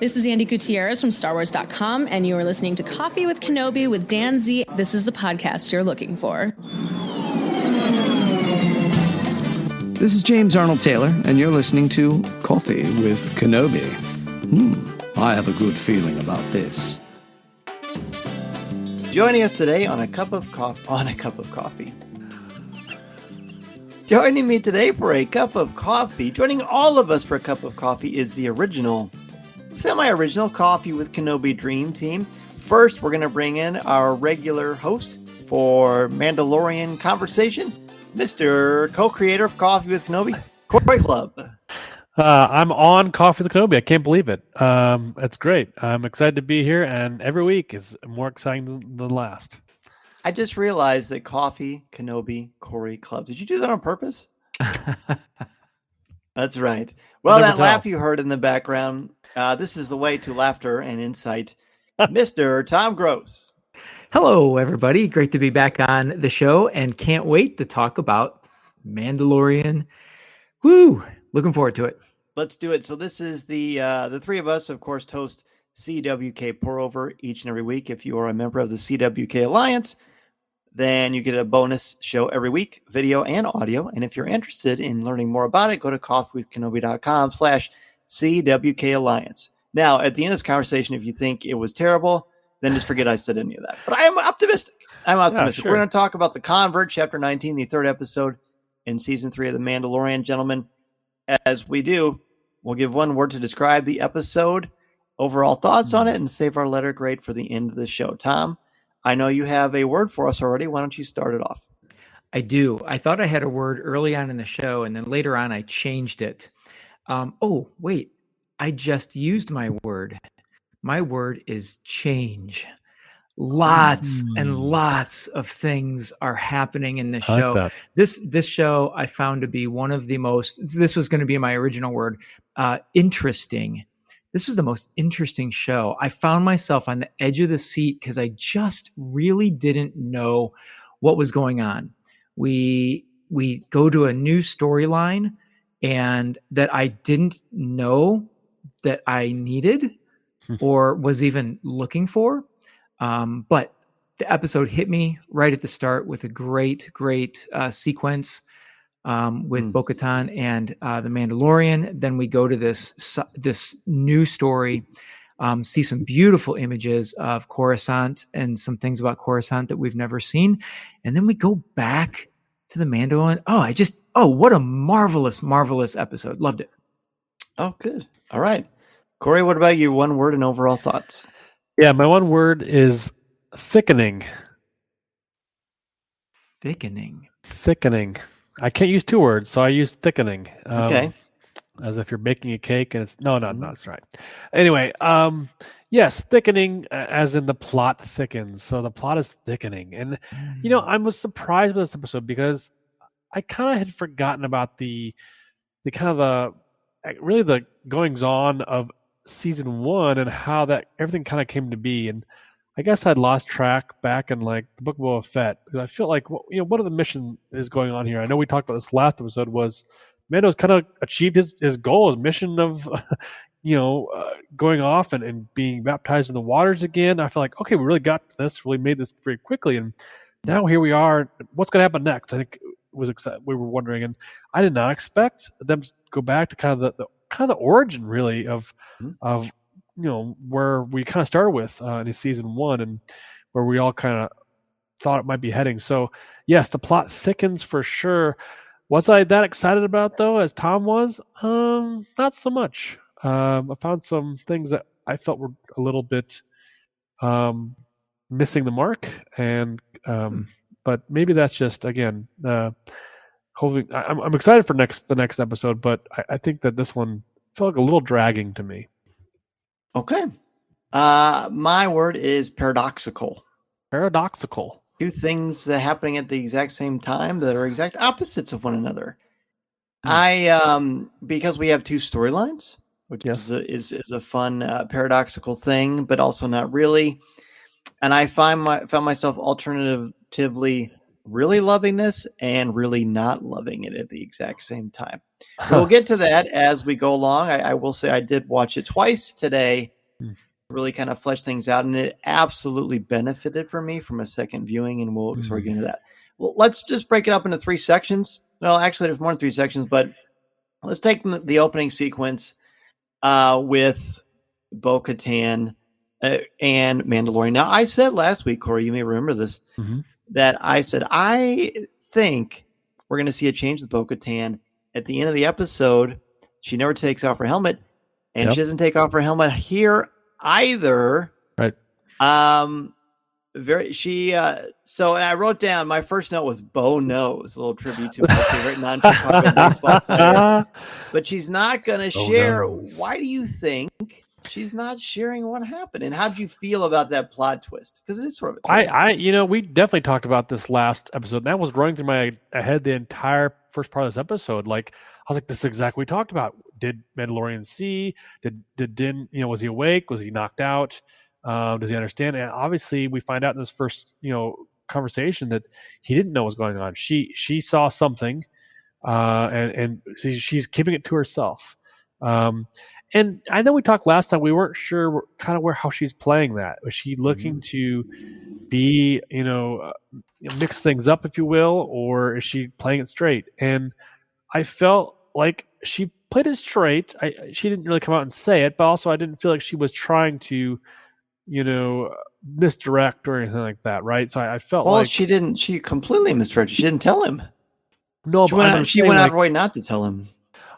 This is Andy Gutierrez from StarWars.com, and you are listening to Coffee with Kenobi with Dan Z. This is the podcast you're looking for. This is James Arnold Taylor, and you're listening to Coffee with Kenobi. I have a good feeling about this. Joining us today on a cup of coffee. Joining me today for a cup of coffee, joining all of us for a cup of coffee, is the semi-original Coffee with Kenobi Dream Team. First, we're going to bring in our regular host for Mandalorian Conversation, Mr. Co-creator of Coffee with Kenobi, Corey Club. I'm on Coffee with Kenobi. I can't believe it. It's great. I'm excited to be here, and every week is more exciting than last. I just realized that Coffee, Kenobi, Corey Club. Did you do that on purpose? That's right. Well, that laugh you heard in the background, this is the way to laughter and insight. Mr. Tom Gross. Hello, everybody. Great to be back on the show and can't wait to talk about Mandalorian. Woo! Looking forward to it. Let's do it. So this is the three of us, of course, host CWK Pour Over each and every week. If you are a member of the CWK Alliance, then you get a bonus show every week, video and audio. And if you're interested in learning more about it, go to coffeewithkenobi.com/CWK Alliance. Now, at the end of this conversation, if you think it was terrible, then just forget I said any of that. But I am optimistic. Yeah, sure. We're going to talk about The Convert, Chapter 19, the third episode in Season 3 of The Mandalorian. Gentlemen, as we do, we'll give one word to describe the episode, overall thoughts on it, and save our letter grade for the end of the show. Tom, I know you have a word for us already. Why don't you start it off? I do. I thought I had a word early on in the show, and then later on I changed it. Wait. I just used my word. My word is change. Lots and lots of things are happening in this show. Like This show I found to be one of the most, this was going to be my original word, interesting. This was the most interesting show. I found myself on the edge of the seat because I just really didn't know what was going on. We go to a new storyline and that I didn't know that I needed or was even looking for. But the episode hit me right at the start with a great sequence with Bo-Katan and the Mandalorian. Then we go to this new story, see some beautiful images of Coruscant and some things about Coruscant that we've never seen. And then we go back to the Mandalorian. What a marvelous episode. Loved it. Oh, good. All right. Corey, what about you? One word and overall thoughts. Yeah, my one word is thickening. Thickening. I can't use two words, so I use thickening. Okay. As if you're baking a cake, and it's that's right. Anyway, yes, thickening, as in the plot thickens. So the plot is thickening, and I was surprised with this episode because I kind of had forgotten about the goings on of season 1 and how that everything kind of came to be. And I guess I'd lost track back in like the Book of Boba Fett, because I feel like what are the mission is going on here? I know we talked about this last episode, was Mando's kind of achieved his goal, his mission of going off and being baptized in the waters again. I feel like, okay, we really got this, really made this very quickly, and now here we are. What's going to happen next? I think it was exciting. We were wondering, and I did not expect them to go back to kind of the origin, really, of where we kind of started with in season 1, and where we all kind of thought it might be heading. So yes, the plot thickens for sure. Was I that excited about, though, as Tom was? Not so much. I found some things that I felt were a little bit missing the mark, and but maybe that's just, again, hopefully I'm excited for the next episode, but I think that this one felt like a little dragging to me. Okay. My word is paradoxical. Paradoxical. Two things that are happening at the exact same time that are exact opposites of one another. Because we have two storylines, which is a fun paradoxical thing, but also not really. And I found myself alternatively really loving this and really not loving it at the exact same time. We'll get to that as we go along. I will say I did watch it twice today, really kind of flesh things out, and it absolutely benefited for me from a second viewing, and we'll sort of get into that. Well, let's just break it up into 3 sections. Well, actually, there's more than 3 sections, but let's take the opening sequence with Bo-Katan and Mandalorian. Now, I said last week, Corey, you may remember this, that I said, I think we're going to see a change with Bo-Katan at the end of the episode. She never takes off her helmet, and she doesn't take off her helmet here either. Right. So I wrote down, my first note was Bo knows, a little tribute to my favorite non-Chicago baseball player. But she's not going to share. Why do you think she's not sharing what happened? And how did you feel about that plot twist? Because it is sort of a twist. We definitely talked about this last episode. And that was running through my head the entire first part of this episode. Like, I was like, this is exactly what we talked about. Did Mandalorian see? Did Din, was he awake? Was he knocked out? Does he understand? And obviously, we find out in this first, conversation that he didn't know what was going on. She saw something, and she's keeping it to herself. And I know we talked last time. We weren't sure kind of how she's playing that. Was she looking to be, mix things up, if you will, or is she playing it straight? And I felt like she played it straight. She didn't really come out and say it, but also I didn't feel like she was trying to, misdirect or anything like that, right? So I felt like she completely misdirected. She didn't tell him. No, she went out of her way not to tell him.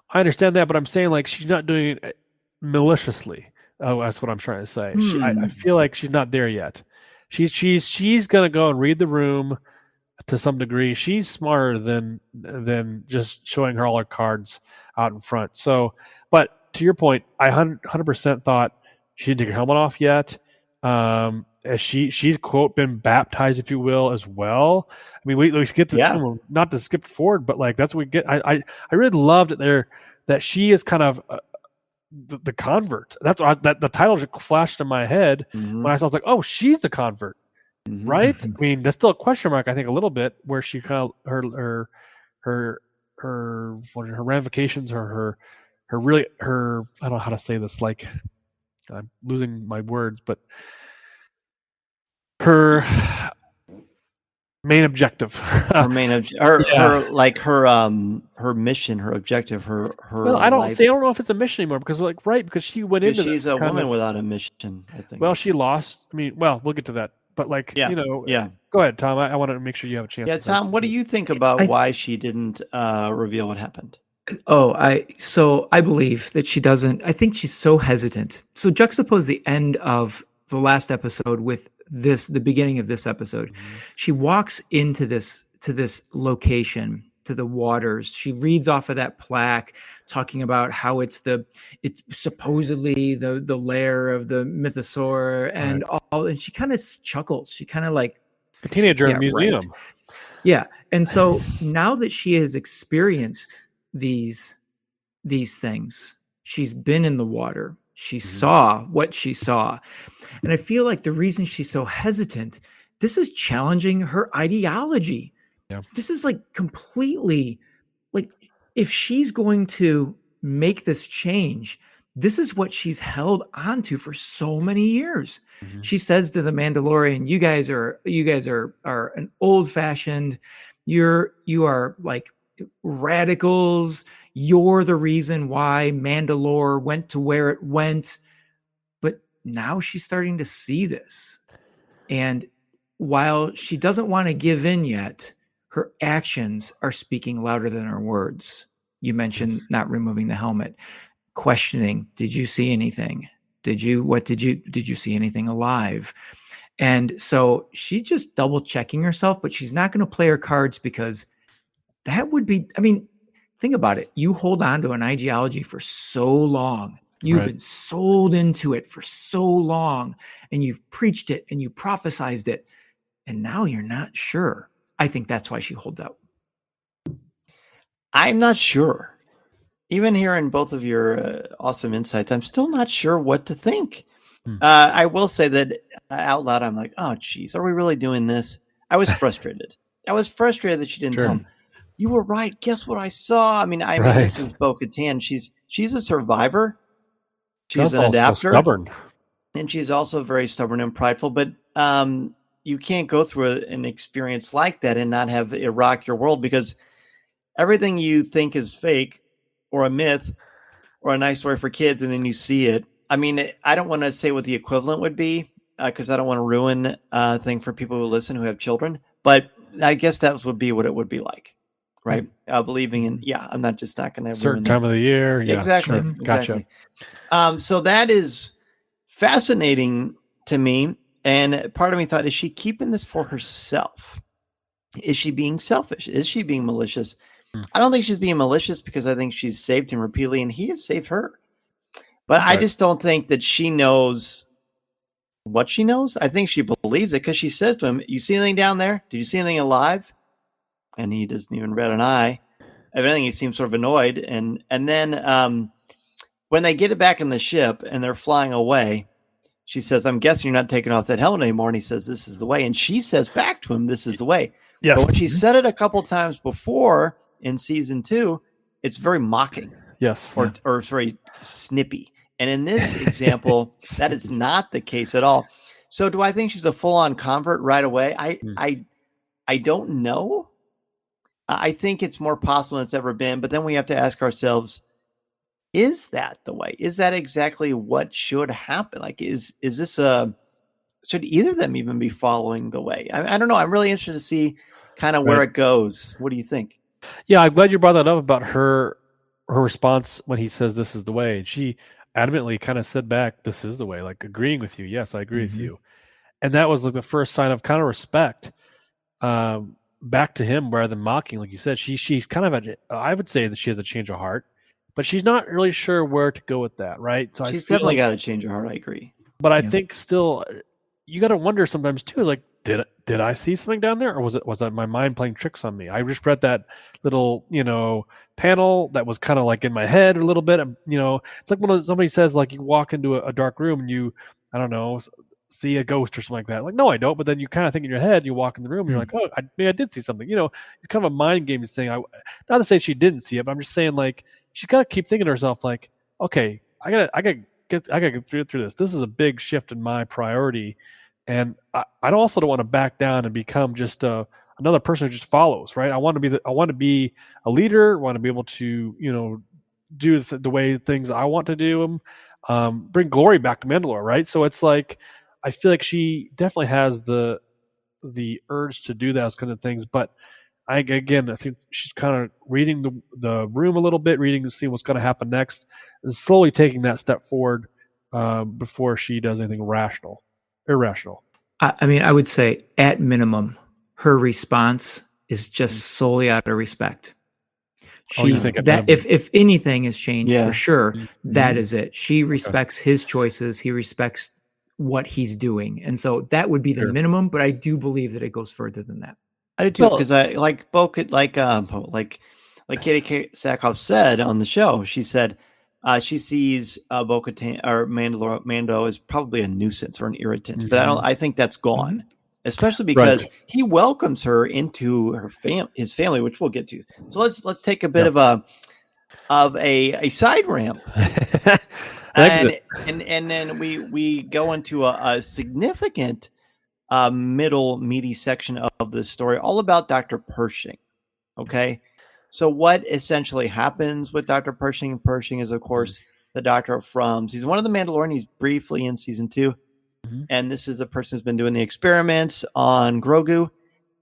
I understand that, but I'm saying like she's not doing it maliciously. Oh, that's what I'm trying to say. I feel like she's not there yet. She's gonna go and read the room to some degree. She's smarter than just showing her all her cards out in front. So, but to your point, I 100% thought she didn't take her helmet off yet. As she's quote been baptized, if you will, as well. I mean, we skip not to skip forward, but like that's what we get. I really loved it that she is kind of the convert. That's that the title just flashed in my head when I was like, oh, she's the convert, right? I mean, that's still a question mark. I think a little bit where she kind of her ramifications, her I don't know how to say this. Like, I'm losing my words, but her main objective, her mission, her objective, her. Well, I don't know if it's a mission anymore because she went into. She's a woman without a mission, I think. Well, she lost. I mean, we'll get to that. But Go ahead, Tom. I want to make sure you have a chance. Yeah, Tom. What do you think about why she didn't reveal what happened? I believe that she doesn't. I think she's so hesitant. So juxtapose the end of the last episode with the beginning of this episode. She walks into this location, to the waters. She reads off of that plaque talking about how it's supposedly the lair of the mythosaur and all, and she kind of chuckles. She kind of like a teenager in a museum. Right. Yeah. And so now that she has experienced these things, she's been in the water. She saw what she saw. And I feel like the reason she's so hesitant, this is challenging her ideology. Yeah. This is like completely like, if she's going to make this change, this is what she's held onto for so many years. She says to the Mandalorian, you guys are an old fashioned, you are like radicals. You're the reason why Mandalore went to where it went. But now she's starting to see this. And while she doesn't want to give in yet, her actions are speaking louder than her words. You mentioned not removing the helmet, questioning, did you see anything? Did you see anything alive? And so she's just double checking herself, but she's not going to play her cards because that would be, I mean, think about it. You hold on to an ideology for so long. You've been sold into it for so long, and you've preached it and you prophesized it, and now you're not sure. I think that's why she holds out. I'm not sure. Even hearing both of your awesome insights, I'm still not sure what to think. I will say that out loud, I'm like, oh, geez, are we really doing this? I was frustrated. I was frustrated that she didn't tell me. You were right. Guess what I saw? I mean, this is Bo-Katan. She's a survivor. She's an adapter. Stubborn. And she's also very stubborn and prideful. But you can't go through an experience like that and not have it rock your world, because everything you think is fake or a myth or a nice story for kids, and then you see it. I mean, I don't want to say what the equivalent would be, because I don't want to ruin a thing for people who listen who have children. But I guess that would be what it would be like, right? Believing in, I'm not going to certain time of the year. Yeah, exactly. Sure. Exactly. Gotcha. So that is fascinating to me. And part of me thought, is she keeping this for herself? Is she being selfish? Is she being malicious? I don't think she's being malicious, because I think she's saved him repeatedly and he has saved her. But I just don't think that she knows what she knows. I think she believes it, because she says to him, you see anything down there? Did you see anything alive? And he doesn't even bat an eye. If anything, he seems sort of annoyed. And then when they get it back in the ship and they're flying away, she says, I'm guessing you're not taking off that helmet anymore. And he says, this is the way. And she says back to him, this is the way. Yes. But when she said it a couple times before in season 2, it's very mocking. Yes. Or it's very snippy. And in this example, that is not the case at all. So do I think she's a full-on convert right away? I don't know. I think it's more possible than it's ever been. But then we have to ask ourselves, is that the way? Is that exactly what should happen? Like, is this should either of them even be following the way? I don't know. I'm really interested to see kind of where it goes. What do you think? Yeah, I'm glad you brought that up about her response when he says this is the way. And she adamantly kind of said back, this is the way, like agreeing with you. Yes, I agree with you. And that was like the first sign of kind of respect back to him rather than mocking. Like you said, she's kind of, I would say that she has a change of heart, but she's not really sure where to go with that, right? So she's definitely got to change her heart. I agree. But I think still, you got to wonder sometimes too, like, did I see something down there, or was that my mind playing tricks on me? I just read that little, panel that was kind of like in my head a little bit. It's like when somebody says, like, you walk into a dark room and you, I don't know, see a ghost or something like that. Like, no, I don't. But then you kind of think in your head, you walk in the room and you're like, oh, maybe I did see something. It's kind of a mind game thing. Not to say she didn't see it, but I'm just saying, like, she's got to keep thinking to herself, like, okay, I gotta get through this. This is a big shift in my priority. And I also don't want to back down and become just another person who just follows, right? I want to be a leader. I want to be able to, do the way things I want to do them, bring glory back to Mandalore, right? So it's like, I feel like she definitely has the urge to do those kind of things. But I think she's kind of reading the room a little bit, seeing what's going to happen next, and slowly taking that step forward before she does anything irrational. I mean, I would say at minimum, her response is just solely out of respect. If anything has changed for sure, that is it. She respects his choices. He respects what he's doing. And so that would be the minimum, but I do believe that it goes further than that. I do too, because I like Katie Sackhoff said on the show, she said, she sees Bo-Katan or Mando as probably a nuisance or an irritant, but I think that's gone, especially because he welcomes her into his family, which we'll get to. So let's take a bit of a side ramp, and then we go into a significant middle meaty section of this story, all about Dr. Pershing. Okay. So what essentially happens with Dr. Pershing? Pershing is, of course, the doctor from season 1 of The Mandalorian. He's briefly in season 2. And this is the person who's been doing the experiments on Grogu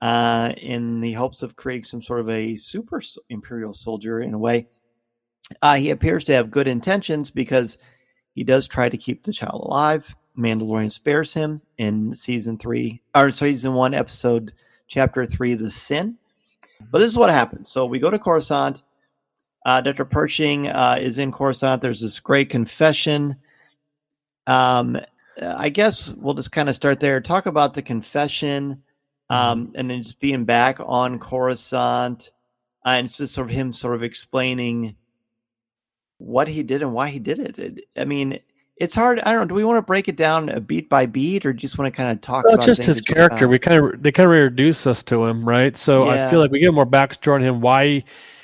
in the hopes of creating some sort of a super imperial soldier in a way. He appears to have good intentions because he does try to keep the child alive. Mandalorian spares him in season 1, episode chapter 3, The Sin. But this is what happens. So we go to Coruscant. Dr. Pershing is in Coruscant. There's this great confession. I guess we'll just kind of start there. Talk about the confession, and then just being back on Coruscant. And it's just sort of him sort of explaining what he did and why he did it. I mean, it's hard. I don't know. Do we want to break it down beat by beat, or just want to kind of talk about just his character? They kind of introduce us to him, right? So I feel like we get more backstory on him. Why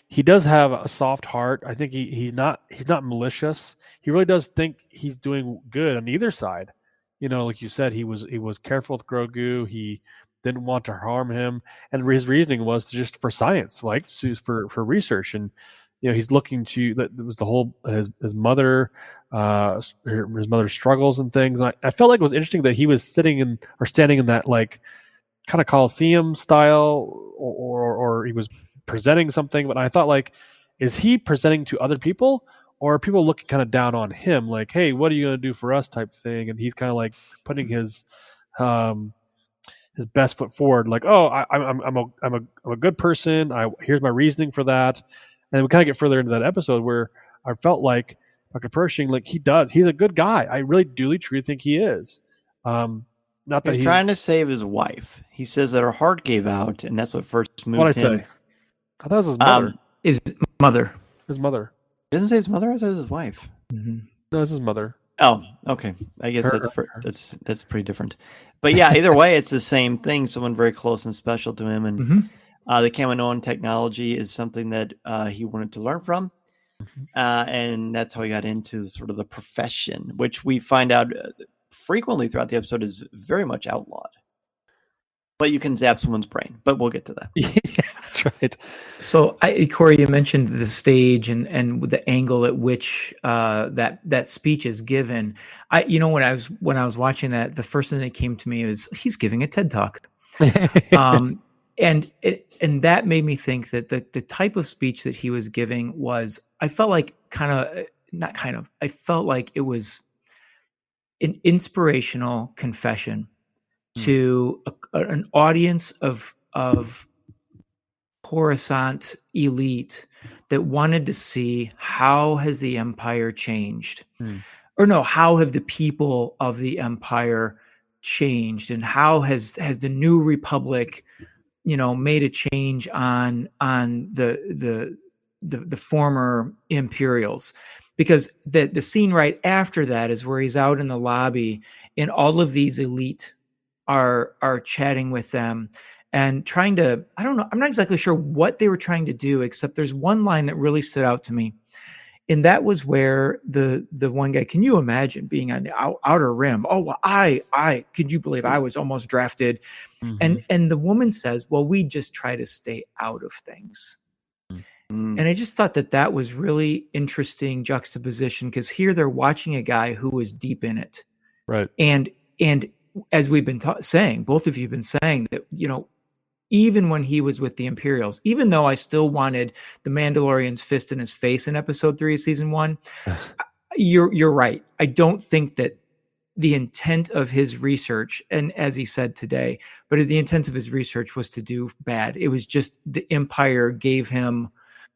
he does have a soft heart. I think he's not malicious. He really does think he's doing good on either side. Like you said, he was careful with Grogu. He didn't want to harm him, and his reasoning was just for science, like for research. And he's looking to that was the whole his mother, his mother's struggles and things. And I felt like it was interesting that he was standing in that like kind of Coliseum style, or he was presenting something. But I thought, like, is he presenting to other people, or are people looking kind of down on him, like, hey, what are you going to do for us type thing? And he's kind of like putting his best foot forward, like, oh, I'm a good person. Here's my reasoning for that. And we kind of get further into that episode where I felt like Dr. Pershing, like he's a good guy. I really truly think he is. Not that he's trying to save his wife. He says that her heart gave out, and that's what first moved him. What'd I say? I thought it was his mother. His mother. His mother. It doesn't say his mother. I thought it was his wife. Mm-hmm. No, it's his mother. Oh, okay. I guess that's pretty different. But yeah, either way, it's the same thing. Someone very close and special to him, and the Kaminoan technology is something that he wanted to learn from, and that's how he got into sort of the profession, which we find out frequently throughout the episode is very much outlawed. But you can zap someone's brain, but we'll get to that. Yeah, that's right. So, Corey, you mentioned the stage and the angle at which that speech is given. When I was watching that, the first thing that came to me was he's giving a TED Talk, and that made me think that the type of speech that he was giving was, I felt like I felt like it was an inspirational confession to an audience of Coruscant elite that wanted to see how has the Empire changed, or no, how have the people of the Empire changed, and how has the New Republic, made a change on the former Imperials. Because the scene right after that is where he's out in the lobby, and all of these elite are chatting with them and trying to, I don't know, I'm not exactly sure what they were trying to do, except there's one line that really stood out to me. And that was where the one guy, can you imagine being on the outer rim? Oh, well, I could you believe I was almost drafted? And the woman says, well, we just try to stay out of things. And I just thought that was really interesting juxtaposition, because here they're watching a guy who is deep in it. Right. And as we've been saying, both of you have been saying that, even when he was with the Imperials, even though I still wanted the Mandalorian's fist in his face in episode 3 of season 1, you're right. I don't think that the intent of his research, and as he said today, but the intent of his research was to do bad. It was just the Empire gave him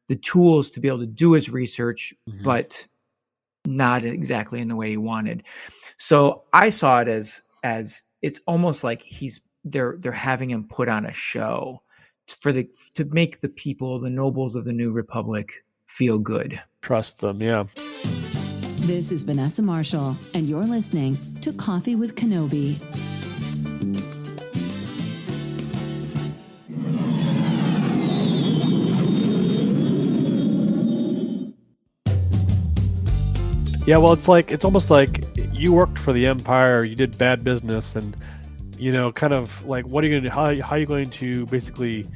the tools to be able to do his research, but not exactly in the way he wanted. So I saw it as it's almost like they're having him put on a show to make the people, the nobles of the New Republic, feel good. Trust them, yeah. This is Vanessa Marshall, and you're listening to Coffee with Kenobi. Yeah, well, it's almost like you worked for the Empire, you did bad business, and kind of like, what are you going to do? How are you going to basically,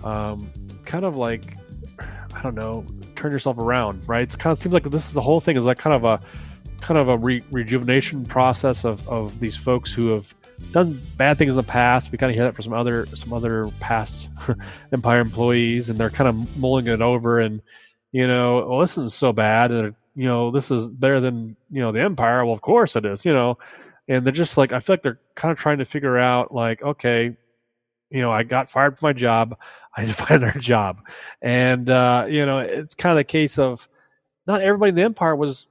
kind of like, I don't know, turn yourself around, right? It kind of seems like this is the whole thing is like kind of a rejuvenation process of these folks who have done bad things in the past. We kind of hear that from some other past Empire employees, and they're kind of mulling it over, and well, this is so bad, and this is better than the Empire. Well, of course it is, and they're just like, I feel like they're kind of trying to figure out, like, okay, I got fired from my job, I need to find another job, and it's kind of the case of not everybody in the Empire was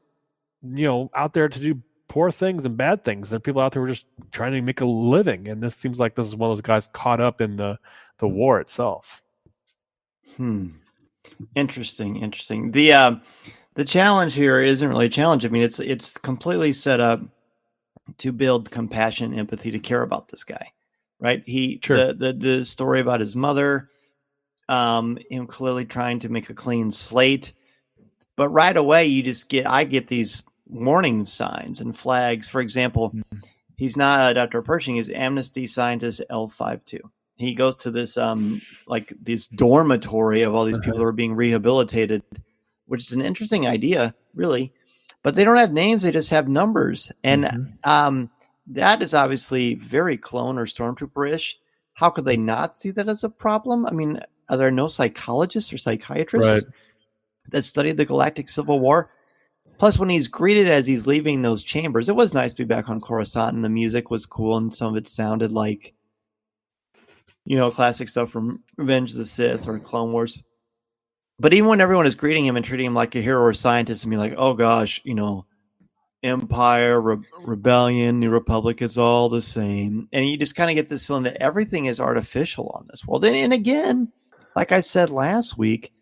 out there to do poor things and bad things. There are people out there who are just trying to make a living, and this seems like this is one of those guys caught up in the war itself. Interesting. The The challenge here isn't really a challenge. I mean, it's completely set up to build compassion and empathy, to care about this guy, right? The story about his mother, him clearly trying to make a clean slate, but right away I get these warning signs and flags. For example, he's not Dr. Pershing, he's Amnesty Scientist L52. He goes to this this dormitory of all these people who are being rehabilitated, which is an interesting idea, really. But they don't have names; they just have numbers, and that is obviously very clone or stormtrooper-ish. How could they not see that as a problem? I mean, are there no psychologists or psychiatrists that studied the Galactic Civil War? Plus, when he's greeted as he's leaving those chambers, it was nice to be back on Coruscant, and the music was cool, and some of it sounded like, classic stuff from Revenge of the Sith or Clone Wars. But even when everyone is greeting him and treating him like a hero or scientist and being like, oh gosh, Empire, Rebellion, New Republic is all the same. And you just kind of get this feeling that everything is artificial on this world. And again, like I said last week,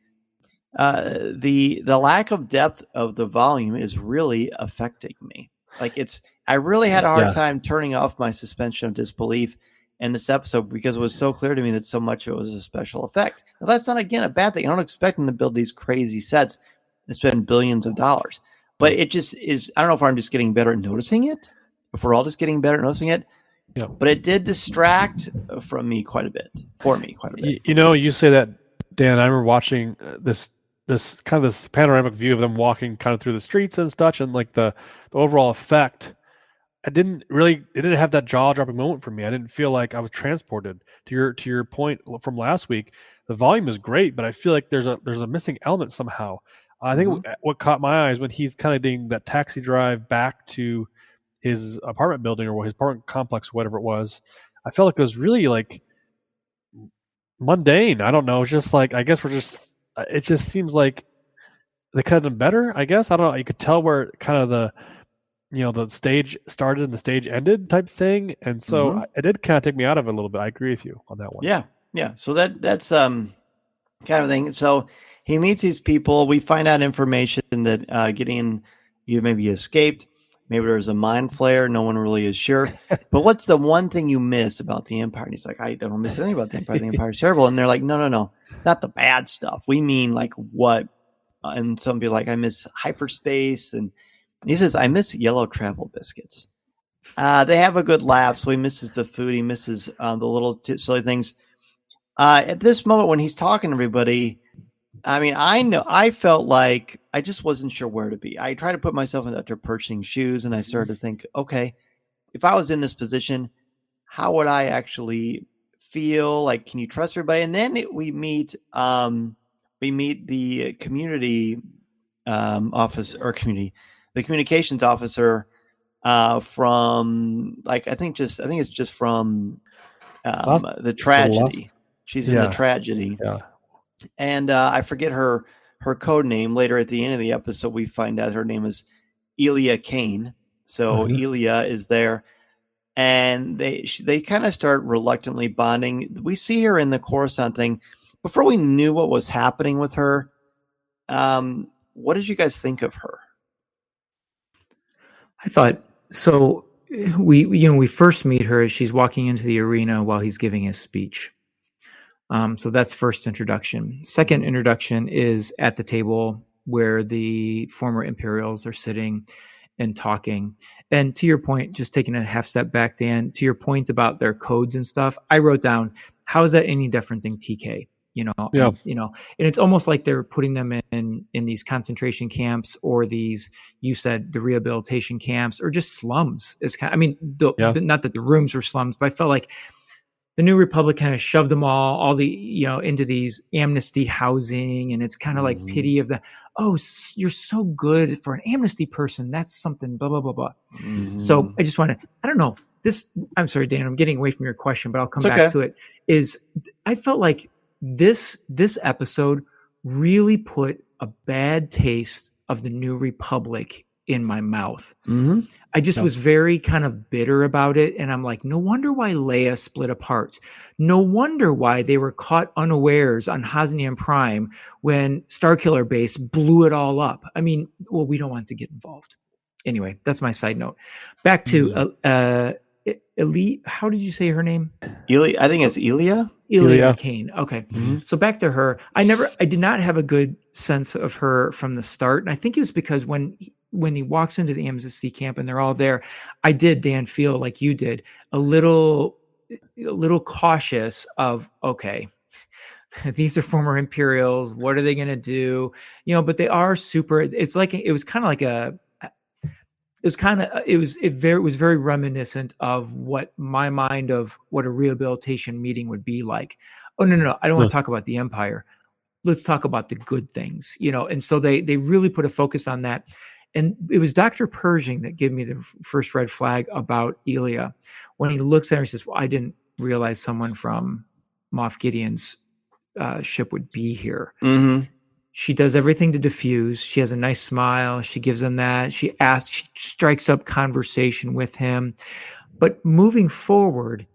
the lack of depth of the volume is really affecting me. I really had a hard time turning off my suspension of disbelief in this episode because it was so clear to me that so much of it was a special effect. Now, that's not, again, a bad thing. I don't expect them to build these crazy sets and spend billions of dollars. But it just is, I don't know if I'm just getting better at noticing it, if we're all just getting better at noticing it. Yeah. But it did distract for me quite a bit. You say that, Dan. I remember watching this panoramic view of them walking kind of through the streets and such, and like the overall effect. It didn't have that jaw-dropping moment for me. I didn't feel like I was transported. To your point from last week, the volume is great, but I feel like there's a missing element somehow. I think what caught my eyes when he's kind of doing that taxi drive back to his apartment building or his apartment complex, whatever it was, I felt like it was really like mundane. I don't know. It's just like, I guess it just seems like they could have done better, I guess. I don't know. You could tell where kind of the stage started and the stage ended type thing. And so it did kind of take me out of it a little bit. I agree with you on that one. Yeah. Yeah. So that's kind of thing. So he meets these people. We find out information that Gideon maybe escaped. Maybe there's a mind flare. No one really is sure. But what's the one thing you miss about the Empire? And he's like, I don't miss anything about the Empire. The Empire's terrible. And they're like, no, not the bad stuff. We mean like what? And some people like, I miss hyperspace. And he says, I miss yellow travel biscuits. They have a good laugh. So he misses the food. He misses the little silly things. At this moment when he's talking to everybody, I mean, I felt like I just wasn't sure where to be. I tried to put myself in Dr. Pershing's shoes, and I started to think, okay, if I was in this position, how would I actually feel? Like, can you trust everybody? And then we meet the community the communications officer from I think it's just from the tragedy. She's in the tragedy. Yeah. And I forget her code name. Later at the end of the episode, we find out her name is Elia Kane. So Elia is there, and they kind of start reluctantly bonding. We see her in the Coruscant thing. Before we knew what was happening with her, what did you guys think of her? I thought so. We first meet her as she's walking into the arena while he's giving his speech. So that's first introduction. Second introduction is at the table where the former Imperials are sitting and talking. And to your point, just taking a half step back, Dan, to your point about their codes and stuff, I wrote down, how is that any different than TK? And it's almost like they're putting them in these concentration camps or these, you said, the rehabilitation camps or just slums. Not that the rooms were slums, but I felt like the New Republic kind of shoved them all into these amnesty housing, and it's kind of like pity of the, oh, you're so good for an amnesty person. That's something, blah, blah, blah, blah. So I just want to, I don't know this. I'm sorry, Dan, I'm getting away from your question, but I'll come back to it. I felt like this episode really put a bad taste of the New Republic in my mouth. Mm-hmm. I just was very kind of bitter about it. And I'm like, no wonder why Leia split apart. No wonder why they were caught unawares on Hosnian Prime when Starkiller Base blew it all up. I mean, well, we don't want to get involved. Anyway, that's my side note. Back to Elite. How did you say her name? I think it's Elia. Elia Kane. Okay. Mm-hmm. So back to her. I did not have a good sense of her from the start. And I think it was because when he walks into the MSC camp and they're all there, I did, Dan, feel like you did, a little cautious of, okay, these are former Imperials. What are they going to do? But they are super. It's like, it was very reminiscent of what my mind of what a rehabilitation meeting would be like. Oh, no. I don't want to talk about the Empire. Let's talk about the good things, And so they really put a focus on that. And it was Dr. Pershing that gave me the first red flag about Elia. When he looks at her, he says, well, I didn't realize someone from Moff Gideon's ship would be here. Mm-hmm. She does everything to diffuse. She has a nice smile. She gives him that. She strikes up conversation with him. But moving forward,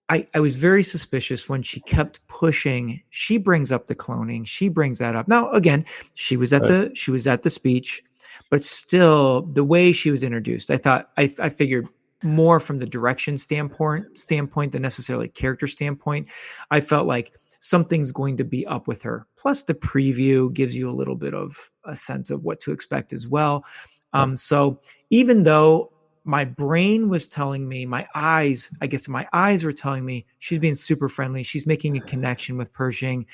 I was very suspicious when she kept pushing. She brings up the cloning. She brings that up. Now, again, she was at the speech, but still the way she was introduced, I figured more from the direction standpoint than necessarily character standpoint. I felt like something's going to be up with her. Plus the preview gives you a little bit of a sense of what to expect as well. So even though my brain was telling me, my eyes were telling me she's being super friendly, she's making a connection with Pershing,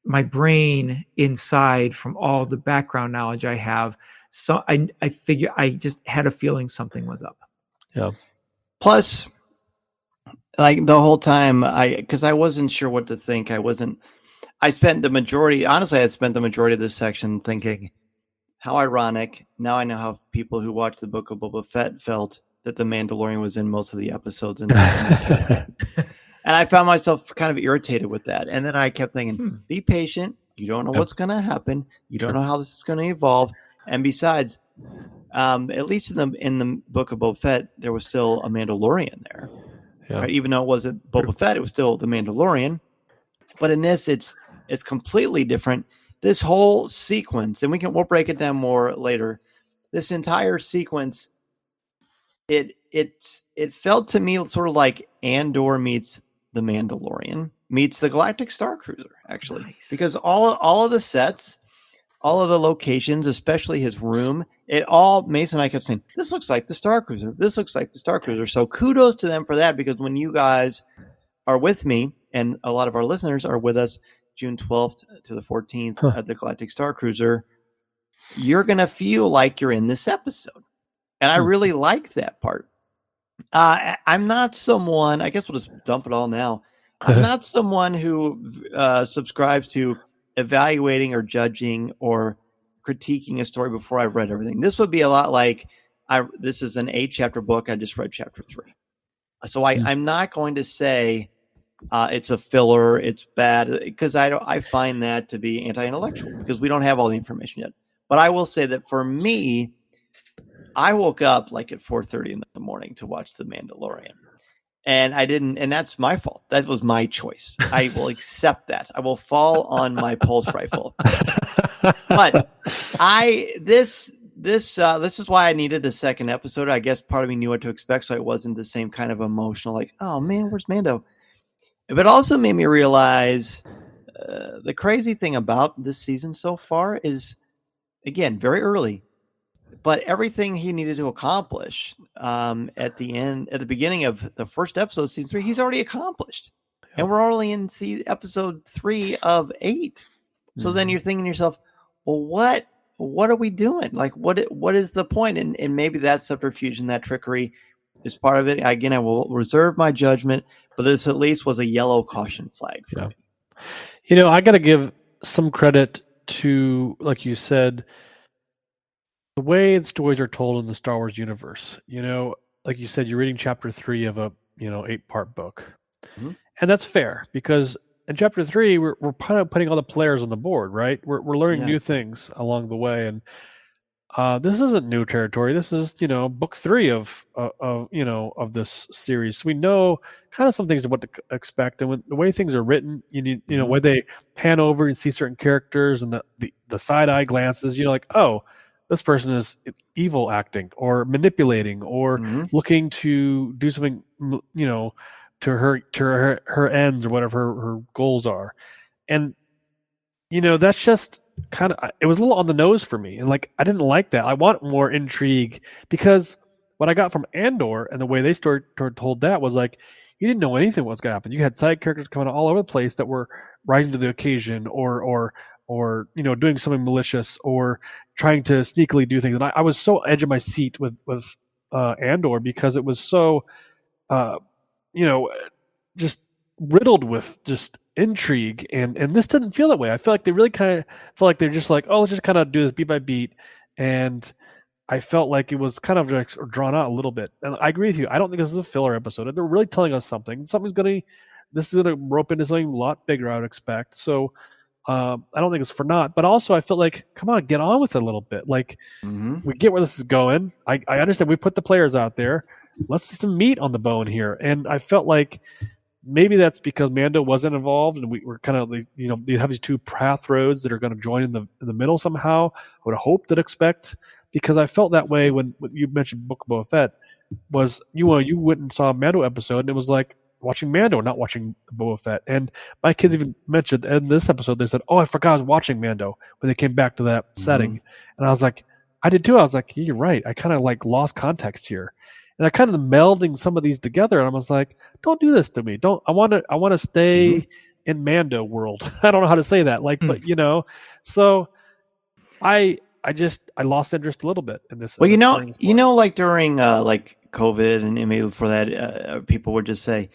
my brain inside, from all the background knowledge I have, so I figure I just had a feeling something was up. Yeah. Plus, like the whole time, because I wasn't sure what to think. I spent the majority of this section thinking, how ironic. Now I know how people who watched the Book of Boba Fett felt that the Mandalorian was in most of the episodes. And I found myself kind of irritated with that. And then I kept thinking, be patient. You don't know what's going to happen. You don't know how this is going to evolve. And besides, at least in the Book of Boba Fett, there was still a Mandalorian there. Yeah. Right? Even though it wasn't Boba Fett, it was still the Mandalorian. But in this, it's completely different. This whole sequence, and we'll break it down more later. This entire sequence, it felt to me sort of like Andor meets the Mandalorian meets the Galactic Star Cruiser, actually, nice. Because all of the sets, all of the locations, especially his room, Mason and I kept saying, this looks like the Star Cruiser. This looks like the Star Cruiser. So kudos to them for that, because when you guys are with me, and a lot of our listeners are with us June 12th to the 14th at the Galactic Star Cruiser, you're going to feel like you're in this episode. And I really like that part. I'm not someone, I guess we'll just dump it all now. I'm not someone who subscribes to evaluating or judging or critiquing a story before I've read everything. This would be a lot like, this is an 8-chapter book. I just read chapter 3. So I'm not going to say it's a filler, it's bad, because I find that to be anti-intellectual, because we don't have all the information yet. But I will say that for me, I woke up like at 4:30 in the morning to watch The Mandalorian. And I didn't, and that's my fault. That was my choice. I will accept that. I will fall on my pulse rifle. But this is why I needed a second episode. I guess part of me knew what to expect, so it wasn't the same kind of emotional, like, oh man, where's Mando? But it also made me realize the crazy thing about this season so far is, again, very early, but everything he needed to accomplish at the beginning of the first episode of season 3, he's already accomplished. And we're only in episode 3 of 8. So then you're thinking to yourself, well, what are we doing? Like, what is the point? And maybe that subterfuge and that trickery is part of it. Again, I will reserve my judgment, but this at least was a yellow caution flag for me. I got to give some credit to, like you said, the way the stories are told in the Star Wars universe. Like you said, you're reading chapter 3 of a 8-part book, and that's fair, because in chapter 3 we're kind of putting all the players on the board, right? We're learning new things along the way, and This isn't new territory. This is, book 3 of this series. So we know kind of some things of what to expect, and the way things are written, where they pan over and see certain characters and the side eye glances, like, oh, this person is evil acting or manipulating or looking to do something, to her ends or whatever her goals are, and that's just kind of, it was a little on the nose for me, and like I didn't like that. I want more intrigue, because what I got from Andor and the way they told that was like you didn't know anything was going to happen. You had side characters coming all over the place that were rising to the occasion, or doing something malicious or trying to sneakily do things. And I was so edge of my seat with Andor, because it was so just riddled with just intrigue, and this didn't feel that way. I feel like they really kind of felt like they're just like, oh, let's just kind of do this beat by beat, and I felt like it was kind of like drawn out a little bit. And I agree with you. I don't think this is a filler episode. They're really telling us something. This is gonna rope into something a lot bigger, I would expect. So I don't think it's for naught. But also, I felt like, come on, get on with it a little bit. Like we get where this is going. I understand we put the players out there. Let's see some meat on the bone here. And I felt like maybe that's because Mando wasn't involved, and we were kind of, you have these two path roads that are going to join in the middle somehow. I would have hoped and expect, because I felt that way when you mentioned Book of Boba Fett, was you went and saw a Mando episode, and it was like watching Mando, not watching Boba Fett. And my kids even mentioned in this episode, they said, "Oh, I forgot I was watching Mando," when they came back to that setting, and I was like, I did too. I was like, you're right. I kind of like lost context here. And I kind of melding some of these together, and I was like, "Don't do this to me. Don't. I want to stay in Mando world." I don't know how to say that, but So I lost interest a little bit in this. Well, like during like COVID and maybe before that, people would just say,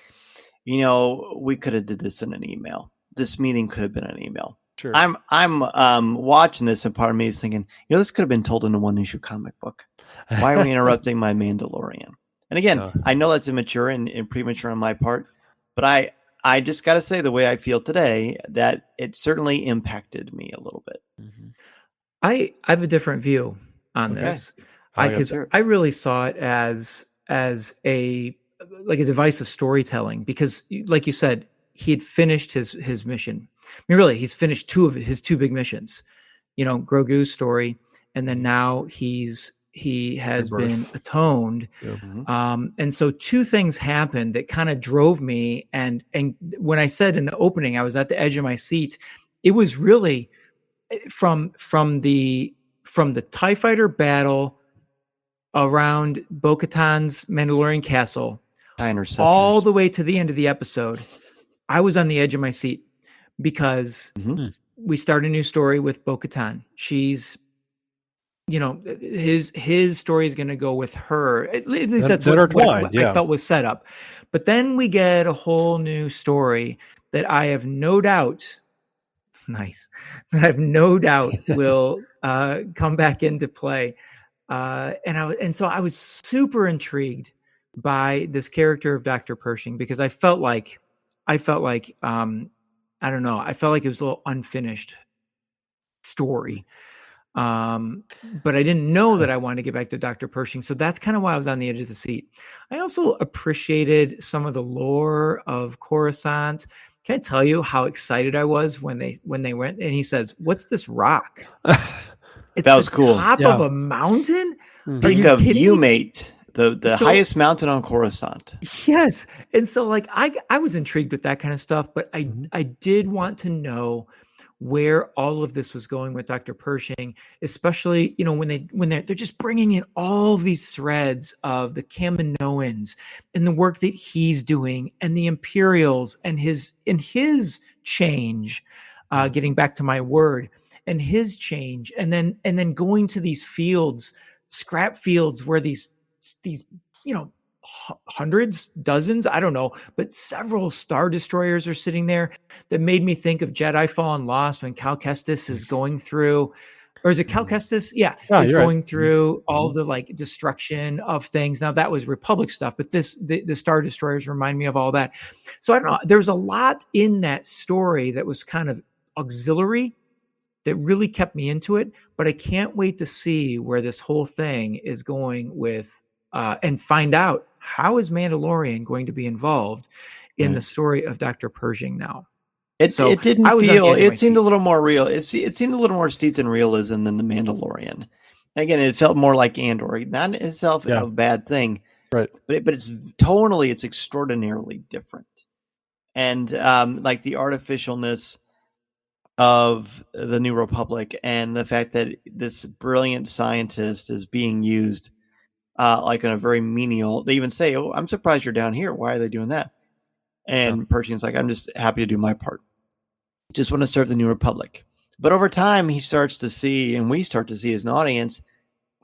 we could have did this in an email. This meeting could have been an email. Sure. I'm watching this, and part of me is thinking, this could have been told in a 1-issue comic book. Why are we interrupting my Mandalorian? And again, I know that's immature and premature on my part, but I just got to say, the way I feel today, that it certainly impacted me a little bit. I have a different view on this, because I really saw it as a device of storytelling, because like you said, he had finished his mission. I mean, really, he's finished two of his two big missions, Grogu's story, and then now he has been atoned. And so two things happened that kind of drove me. And when I said in the opening, I was at the edge of my seat, it was really from the TIE fighter battle around Bo-Katan's Mandalorian castle all the way to the end of the episode. I was on the edge of my seat, because we start a new story with Bo-Katan. She's, his story is going to go with her. At least that's what I felt was set up. But then we get a whole new story that I have no doubt, will come back into play. So I was super intrigued by this character of Dr. Pershing, because I felt like I don't know. I felt like it was a little unfinished story. But I didn't know that I wanted to get back to Dr. Pershing. So that's kind of why I was on the edge of the seat. I also appreciated some of the lore of Coruscant. Can I tell you how excited I was when they went and he says, "What's this rock?" That was cool. Top of a mountain? Peak of Umate, the highest mountain on Coruscant. Yes. And so I was intrigued with that kind of stuff, but I did want to know where all of this was going with Dr. Pershing, especially, when they're just bringing in all of these threads of the Kaminoans and the work that he's doing, and the Imperials and his change, getting back to my word, and his change, and then going to these fields, scrap fields, where these hundreds, dozens, I don't know, but several Star Destroyers are sitting there. That made me think of Jedi Fallen Lost, when Cal Kestis is going through, or is it Cal Kestis? Yeah, is going through all the destruction of things. Now that was Republic stuff, but the Star Destroyers remind me of all that. So I don't know. There's a lot in that story that was kind of auxiliary that really kept me into it. But I can't wait to see where this whole thing is going with, and find out how is Mandalorian going to be involved in the story of Dr. Pershing now. It didn't feel. It seemed seat. a little more real. It seemed a little more steeped in realism than the Mandalorian. Again, it felt more like Andor. Not in itself a bad thing, right? But it's tonally, it's extraordinarily different, and like the artificialness of the New Republic and the fact that this brilliant scientist is being used like in a very menial. They even say, "Oh, I'm surprised you're down here. Why are they doing that?" And Pershing's like, "I'm just happy to do my part. Just want to serve the New Republic." But over time, he starts to see, and we start to see as an audience,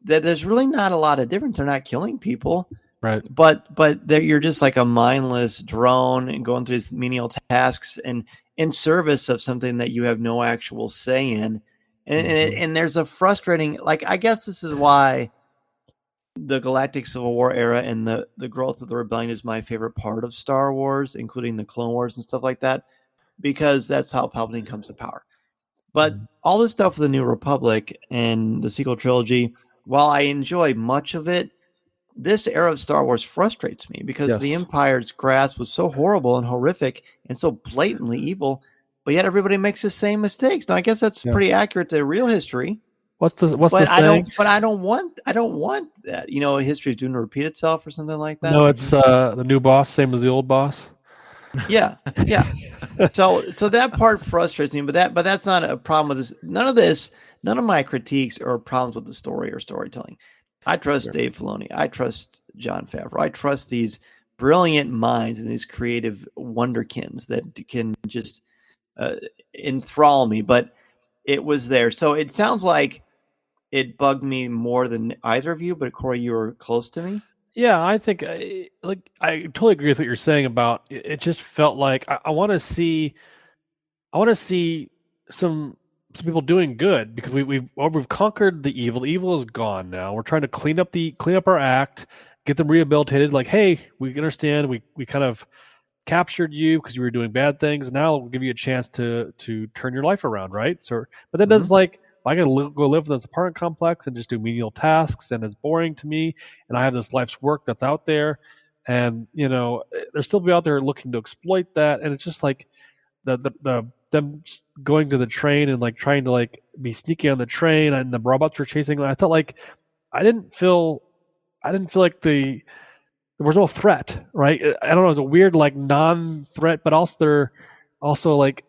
that there's really not a lot of difference. They're not killing people, right? But you're just like a mindless drone and going through these menial tasks and in service of something that you have no actual say in. And there's a frustrating, like, I guess this is why the Galactic Civil War era and the growth of the rebellion is my favorite part of Star Wars, including the Clone Wars and stuff like that, because that's how Palpatine comes to power. But all this stuff with the New Republic and the sequel trilogy, while I enjoy much of it, this era of Star Wars frustrates me because the Empire's grasp was so horrible and horrific and so blatantly evil, but yet everybody makes the same mistakes. Now, I guess that's pretty accurate to real history. What's the saying? I don't want that. You know, history is doomed to repeat itself or something like that. No, it's the new boss, same as the old boss. Yeah. So that part frustrates me, but that's not a problem with this. None of my critiques are problems with the story or storytelling. I trust Dave Filoni. I trust Jon Favreau. I trust these brilliant minds and these creative wonderkins that can just enthrall me. But it was there. So it sounds like it bugged me more than either of you. But Corey, you were close to me. Yeah, I think I totally agree with what you're saying about it. It just felt like I want to see some people doing good because we've conquered the evil. The evil is gone now. We're trying to clean up our act, get them rehabilitated. Like, hey, we understand. We kind of captured you because you were doing bad things. Now we'll give you a chance to turn your life around, right? So, but then that's like, I got to go live in this apartment complex and just do menial tasks, and it's boring to me. And I have this life's work that's out there, and they're still be out there looking to exploit that. And it's just like them going to the train and like trying to like be sneaky on the train, and the robots were chasing. I felt like I didn't feel like there was no threat, right? I don't know. It was a weird like non-threat, but also they're also like,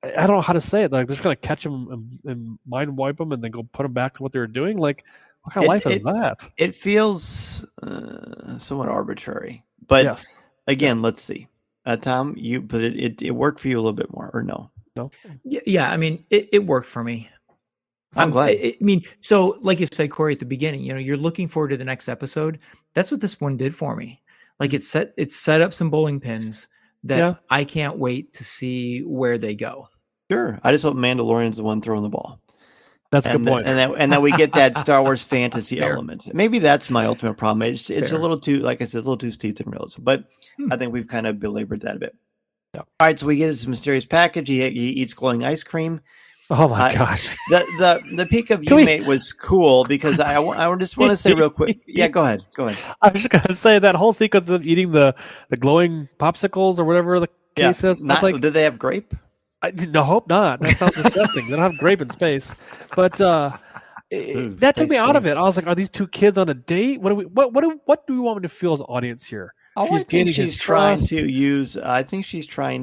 I don't know how to say it. Like they're just gonna catch them and mind wipe them and then go put them back to what they were doing. Like, what kind of life is that? It feels somewhat arbitrary. But again, let's see. Tom, but it worked for you a little bit more, or no? No. Yeah. I mean, it worked for me. I'm glad. I mean, so like you said, Corey, at the beginning, you're looking forward to the next episode. That's what this one did for me. Like it set up some bowling pins that I can't wait to see where they go. Sure. I just hope Mandalorian's the one throwing the ball. That's a good point. And that we get that Star Wars fantasy element. Maybe that's my ultimate problem. It's a little too, like I said, it's a little too steeped in realism. But I think we've kind of belabored that a bit. Yeah. All right, so we get his mysterious package. He eats glowing ice cream. Oh my gosh! The peak of mate was cool because I just want to say real quick. Yeah, go ahead. I was just gonna say that whole sequence of eating the glowing popsicles or whatever the case is. Did they have grape? No, hope not. That sounds disgusting. They don't have grape in space. But that took me out of it. I was like, are these two kids on a date? What do we want me to feel as an audience here? I think she's trying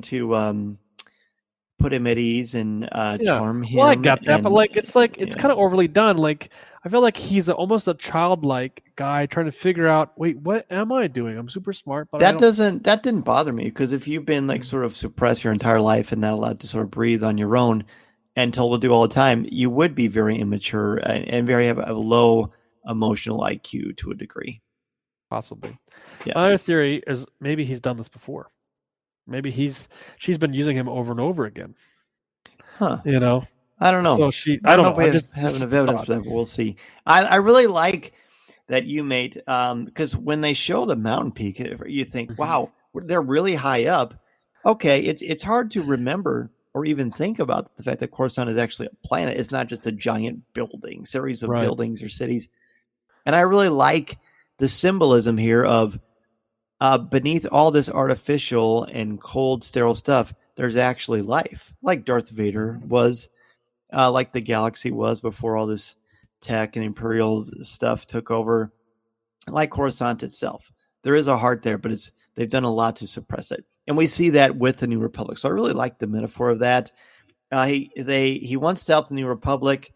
to put him at ease and charm him. Well, I got that, but it's kind of overly done. Like I feel like he's almost a childlike guy trying to figure out, wait, what am I doing? I'm super smart, but that didn't bother me because if you've been like sort of suppressed your entire life and not allowed to sort of breathe on your own and told to do all the time, you would be very immature and very have a low emotional IQ to a degree. Possibly. Yeah. My other theory is maybe he's done this before. Maybe she's been using him over and over again. Huh. I don't know. So I don't know if we have enough evidence for that, but we'll see. I really like that you made because when they show the mountain peak, you think, wow, they're really high up. Okay, it's hard to remember or even think about the fact that Coruscant is actually a planet. It's not just a giant building, series of buildings or cities. And I really like the symbolism here of beneath all this artificial and cold, sterile stuff, there's actually life, like Darth Vader was, like the galaxy was before all this tech and Imperial stuff took over, like Coruscant itself. There is a heart there, but they've done a lot to suppress it. And we see that with the New Republic. So I really like the metaphor of that. He wants to help the New Republic.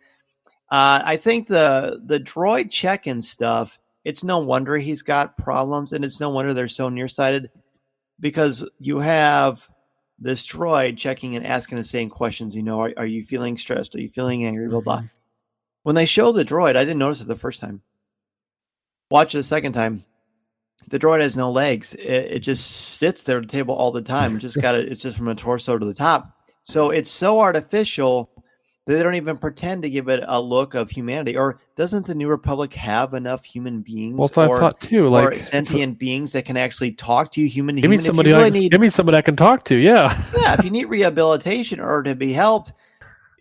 I think the droid check-in stuff, it's no wonder he's got problems, and it's no wonder they're so nearsighted, because you have this droid checking and asking the same questions. Are you feeling stressed? Are you feeling angry? Blah, blah. When they show the droid, I didn't notice it the first time. Watch it the second time. The droid has no legs. It just sits there at the table all the time. It's just from a torso to the top. So it's so artificial that they don't even pretend to give it a look of humanity. Or doesn't the New Republic have enough human beings? Well, that's what I thought too. Or sentient beings that can actually talk to you, human to human. Give me somebody I can talk to. Yeah. Yeah. If you need rehabilitation or to be helped,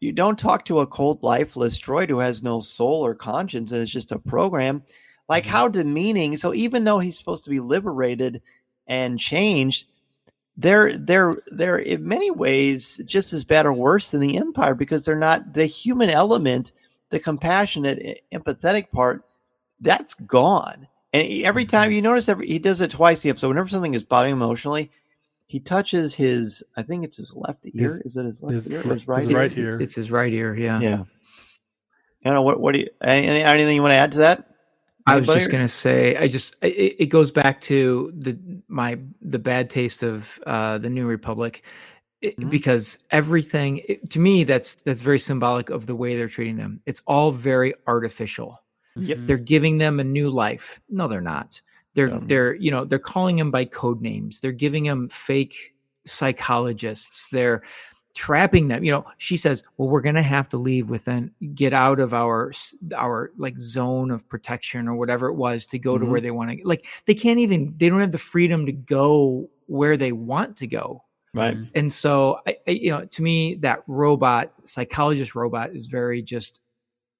you don't talk to a cold, lifeless droid who has no soul or conscience and it's just a program. Like, how demeaning. So even though he's supposed to be liberated and changed, they're in many ways just as bad or worse than the Empire, because they're not the human element, the compassionate, empathetic part. That's gone. And every time you notice, he does it twice in the episode. Whenever something is bothering him emotionally, he touches his, I think it's his left ear. Is it his left ear or his right ear? Right ear. It's his right ear. Yeah. Yeah. I don't know. What do you? Anything you want to add to that? I was just going to say, it goes back to the bad taste of the New Republic, because everything to me that's very symbolic of the way they're treating them. It's all very artificial. Yep. They're giving them a new life. No, they're not. They're calling them by code names. They're giving them fake psychologists. They're trapping them. She says, well, we're going to have to leave get out of our like zone of protection or whatever it was to go to where they want to. Like, they don't have the freedom to go where they want to go. Right. And so to me, that psychologist robot is very just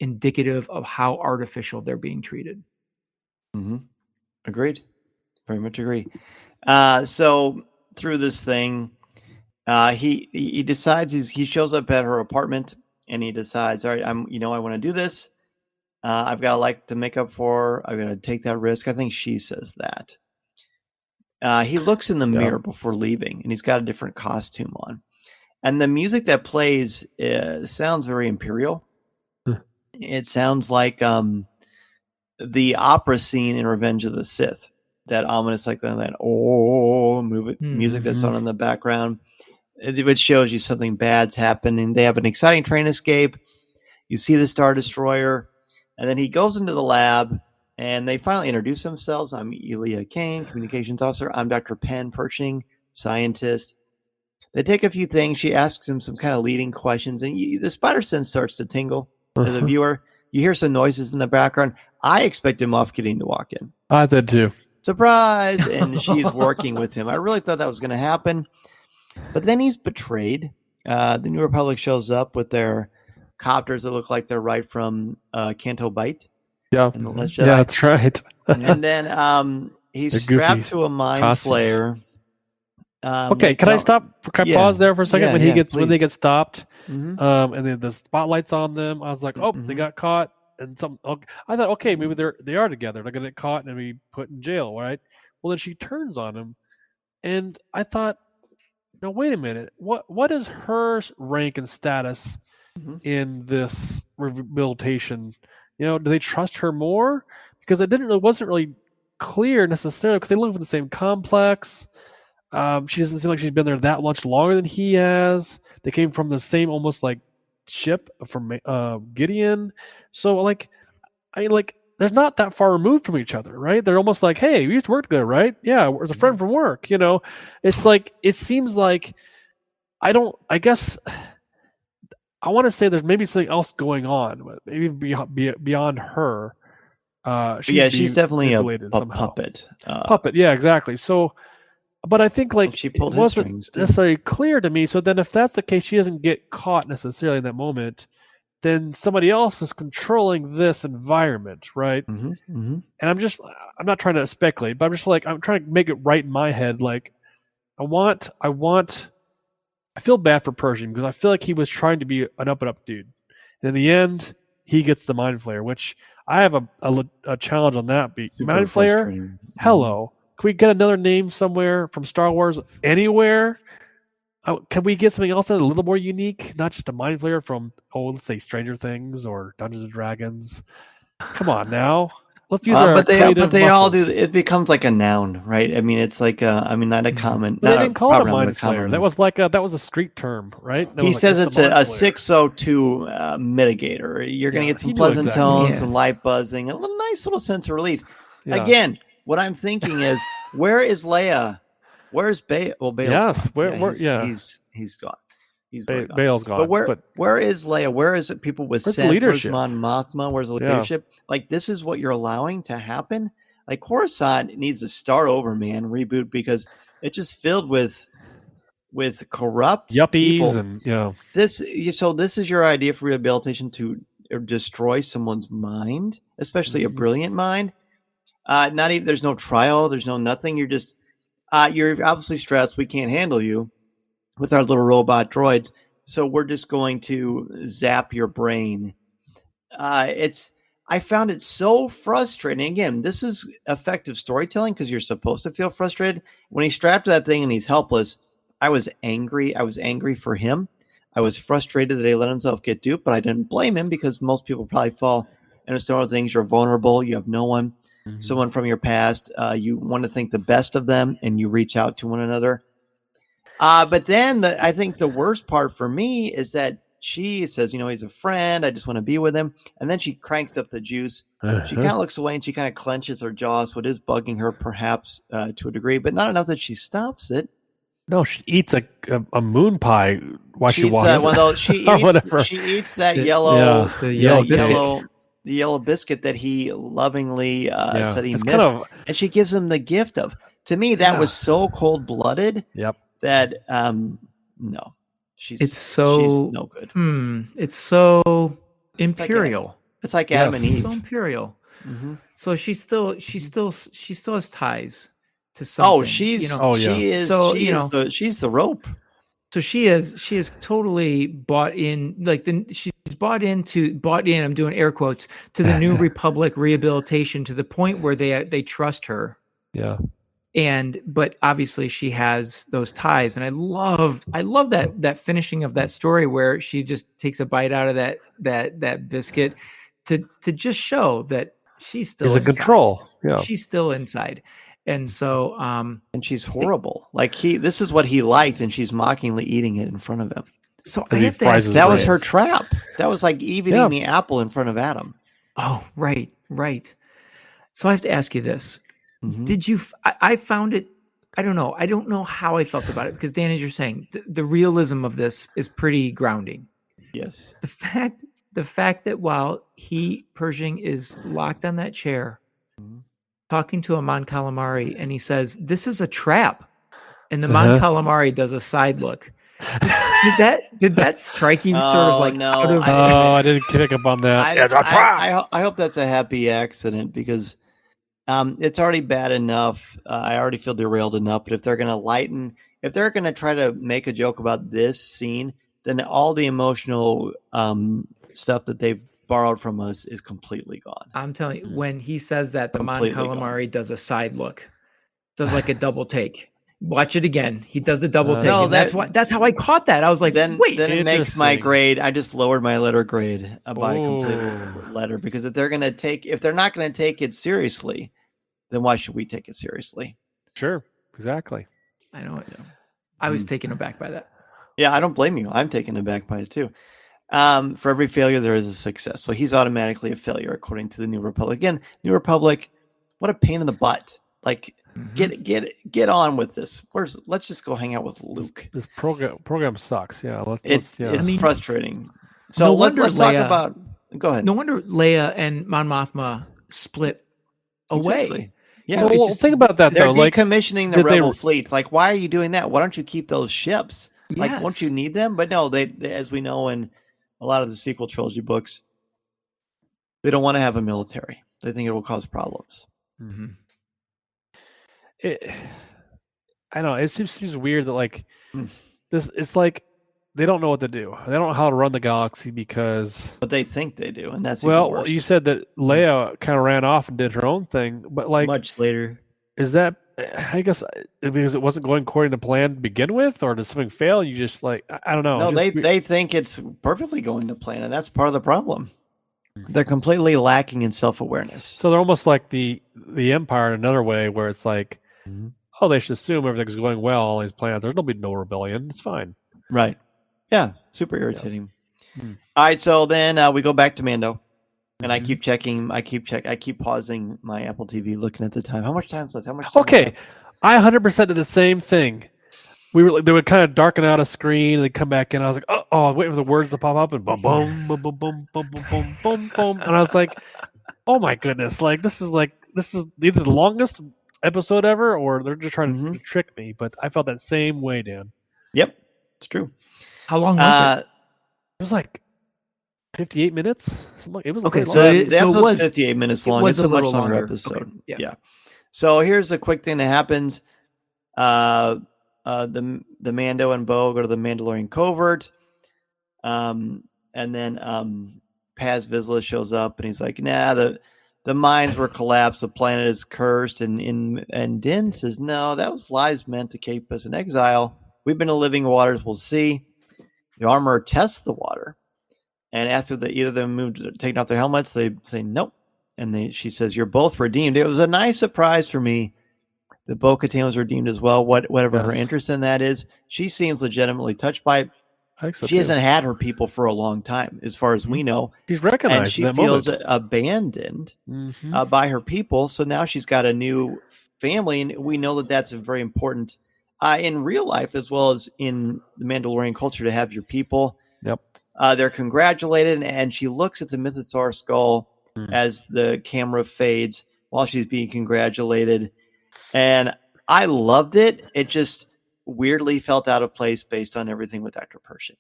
indicative of how artificial they're being treated. Mm-hmm. Agreed. Very much agree. So through this thing, he decides he shows up at her apartment and he decides, all right, I want to do this. I've got to make up for, I've got to take that risk. I think she says that. He looks in the mirror before leaving and he's got a different costume on. And the music that plays sounds very Imperial. It sounds like the opera scene in Revenge of the Sith, that ominous, like that music that's on in the background. It shows you something bad's happening. They have an exciting train escape. You see the Star Destroyer, and then he goes into the lab, and they finally introduce themselves. I'm Elia Kane, communications officer. I'm Dr. Penn Pershing, scientist. They take a few things. She asks him some kind of leading questions, and the spider sense starts to tingle as a viewer. You hear some noises in the background. I expected Moff Gideon to walk in. I did too. Surprise! And she's working with him. I really thought that was going to happen. But then he's betrayed. The New Republic shows up with their copters that look like they're right from Canto Bight. Yeah. Yeah, that's right. And then he's strapped to a mind flayer. Okay, can I stop? Can I pause there for a second? When they get stopped, Mm-hmm. And then the spotlight's on them, I was like, oh, they got caught. And I thought, okay, maybe they are together. They're gonna get caught and be put in jail, right? Well, then she turns on him, and I thought, now wait a minute, what is her rank and status in this rehabilitation? Do they trust her more? Because it wasn't really clear necessarily, because they live in the same complex. She doesn't seem like she's been there that much longer than he has. They came from the same almost like ship from Gideon. So they're not that far removed from each other, right? They're almost like, hey, we used to work together, right? Yeah, as a friend from work, It's like, it seems like, I guess I want to say there's maybe something else going on, but maybe beyond her. She's definitely a puppet. Puppet, yeah, exactly. So But I think like she pulled it his wasn't strings too. necessarily clear to me. So then, if that's the case, she doesn't get caught necessarily in that moment. Then somebody else is controlling this environment, right? Mm-hmm, mm-hmm. And I'm not trying to speculate, but I'm trying to make it right in my head. Like, I feel bad for Pershing because I feel like he was trying to be an up and up dude. And in the end, he gets the Mind Flayer, which I have a challenge on that beat. Super Mind Flayer, frustrating. hello. Can we get another name somewhere from Star Wars anywhere? Can we get something else that's a little more unique? Not just a Mind Flayer from, let's say Stranger Things or Dungeons and Dragons. Come on now. Let's use our creative they all do. muscles. It becomes like a noun, right? I mean, it's like not a comment. But Not they didn't call it a Mind Flayer. common. That was that was a street term, right? He says it's a 602 mitigator. You're going to get some pleasant tones, some light buzzing, a nice little sense of relief. Yeah. Again, what I'm thinking is, where is Leia? Where's Bail? Well, Bail's gone. He's gone. Bail's gone. But where is Leia? Where is it? People with sense? Leadership? Where's Mon Mothma? Where's the leadership? Like, this is what you're allowing to happen. Like, Coruscant needs to start over, man. Reboot, because it's just filled with corrupt yuppies people. And this is your idea for rehabilitation, to destroy someone's mind, especially a brilliant mind. Not even, there's no trial, there's no nothing. You're just you're obviously stressed. We can't handle you with our little robot droids, so we're just going to zap your brain. I found it so frustrating. Again, this is effective storytelling because you're supposed to feel frustrated. When he's strapped to that thing and he's helpless, I was angry. I was angry for him. I was frustrated that he let himself get duped, but I didn't blame him because most people probably fall into similar things. You're vulnerable. You have no one, someone from your past. You want to think the best of them, and you reach out to one another. But then I think the worst part for me is that she says, he's a friend. I just want to be with him. And then she cranks up the juice. She kind of looks away and she kind of clenches her jaw. So it is bugging her perhaps to a degree, but not enough that she stops it. No, she eats a moon pie while she walks. She eats that yellow biscuit that he lovingly said he missed. And she gives him the gift of. To me, that was so cold-blooded. Yep. That no, she's no good. It's so imperial. It's like Adam and Eve. So imperial. Mm-hmm. So she still has ties to something. Oh, she's the rope. So she is totally bought in. She's bought in. I'm doing air quotes to the New Republic rehabilitation to the point where they trust her. Yeah. But obviously she has those ties, and I love that finishing of that story where she just takes a bite out of that biscuit to just show that she's still in control. Yeah, she's still inside, and so and she's horrible. This is what he liked, and she's mockingly eating it in front of him. So I have to ask, that was her trap. That was like Eve eating the apple in front of Adam. Oh, right. So I have to ask you this. Mm-hmm. Did you? I found it. I don't know. I don't know how I felt about it because, Dan, as you're saying, the realism of this is pretty grounding. Yes. The fact that while Pershing is locked on that chair, talking to a Mon Calamari, and he says, "This is a trap," and the Mon Calamari does a side look. Did that strike you sort of like no, out of? I didn't pick up on that. It's a trap. I hope that's a happy accident because. It's already bad enough. I already feel derailed enough. But if they're going to try to make a joke about this scene, then all the emotional stuff that they've borrowed from us is completely gone. I'm telling you, when he says that, the Mon Calamari does a side look, does like a double take. Watch it again. He does a double take. No, that's how I caught that. I was like, wait. Then it makes my grade. I just lowered my letter grade by a complete letter because if they're not going to take it seriously, then why should we take it seriously? Sure, exactly. I know. I was taken aback by that. Yeah, I don't blame you. I'm taken aback by it too. For every failure, there is a success. So he's automatically a failure according to the New Republic. Again, New Republic, what a pain in the butt. Like, get on with this. Let's just go hang out with Luke. This program sucks. Yeah, it's frustrating. So let's talk about. Go ahead. No wonder Leia and Mon Mothma split away. Exactly. Yeah, well, think about that they're though. Like, decommissioning the did they- rebel fleet. Like, why are you doing that? Why don't you keep those ships? Like, won't you Yes. need them? But no, they, as we know in a lot of the sequel trilogy books, they don't want to have a military. They think it will cause problems. Mhm. I don't know. It seems weird that like Mm. this. It's like they don't know what to do. They don't know how to run the galaxy because. But they think they do, and that's even Well, worse. you said that Leia kind of ran off and did her own thing, but like, Much later. is that? I guess because it wasn't going according to plan to begin with, or did something fail? You just like I don't know. No, It's just they think it's perfectly going to plan, and that's part of the problem. They're completely lacking in self-awareness. So they're almost like the Empire in another way, where it's like, oh, they should assume everything's going well, all these plans. There'll be no rebellion. It's fine. Right. Yeah. Super irritating. Hmm. All right. So then we go back to Mando, and I keep checking. I keep pausing my Apple TV, looking at the time. How much time's left? How much? Time Okay, left? I 100% did the same thing. They would kind of darken out a screen and they'd come back in. I was like, oh, I was waiting for the words to pop up and boom, boom, boom, boom, boom, boom, boom, boom, boom, boom. And I was like, oh my goodness, this is either the longest episode ever or they're just trying to trick me. But I felt that same way, Dan. Yep, it's true. How long was it? It was like 58 minutes. It was Okay, long. so The it episode's was 58 minutes it long. was It's a a much little longer longer. episode. Okay, yeah. Yeah. So here's a quick thing that happens. The Mando and Bo go to the Mandalorian covert. And then Paz Vizsla shows up and he's like, nah, the mines were collapsed, the planet is cursed, and Din says, no, that was lies meant to keep us in exile. We've been in living waters, we'll see. The armorer tests the water and asks if either of them moved, taking off their helmets. They say nope. And she says, you're both redeemed. It was a nice surprise for me that Bo-Katan was redeemed as well. Whatever her interest in that is, she seems legitimately touched by it. I think so She too. hasn't had her people for a long time, as far as we know. She's recognized And she in that feels moment. abandoned by her people. So now she's got a new family, and we know that that's very important in real life as well as in the Mandalorian culture to have your people. Yep. They're congratulated, and she looks at the Mythosaur skull as the camera fades while she's being congratulated. And I loved it. It just weirdly felt out of place based on everything with Dr. Pershing.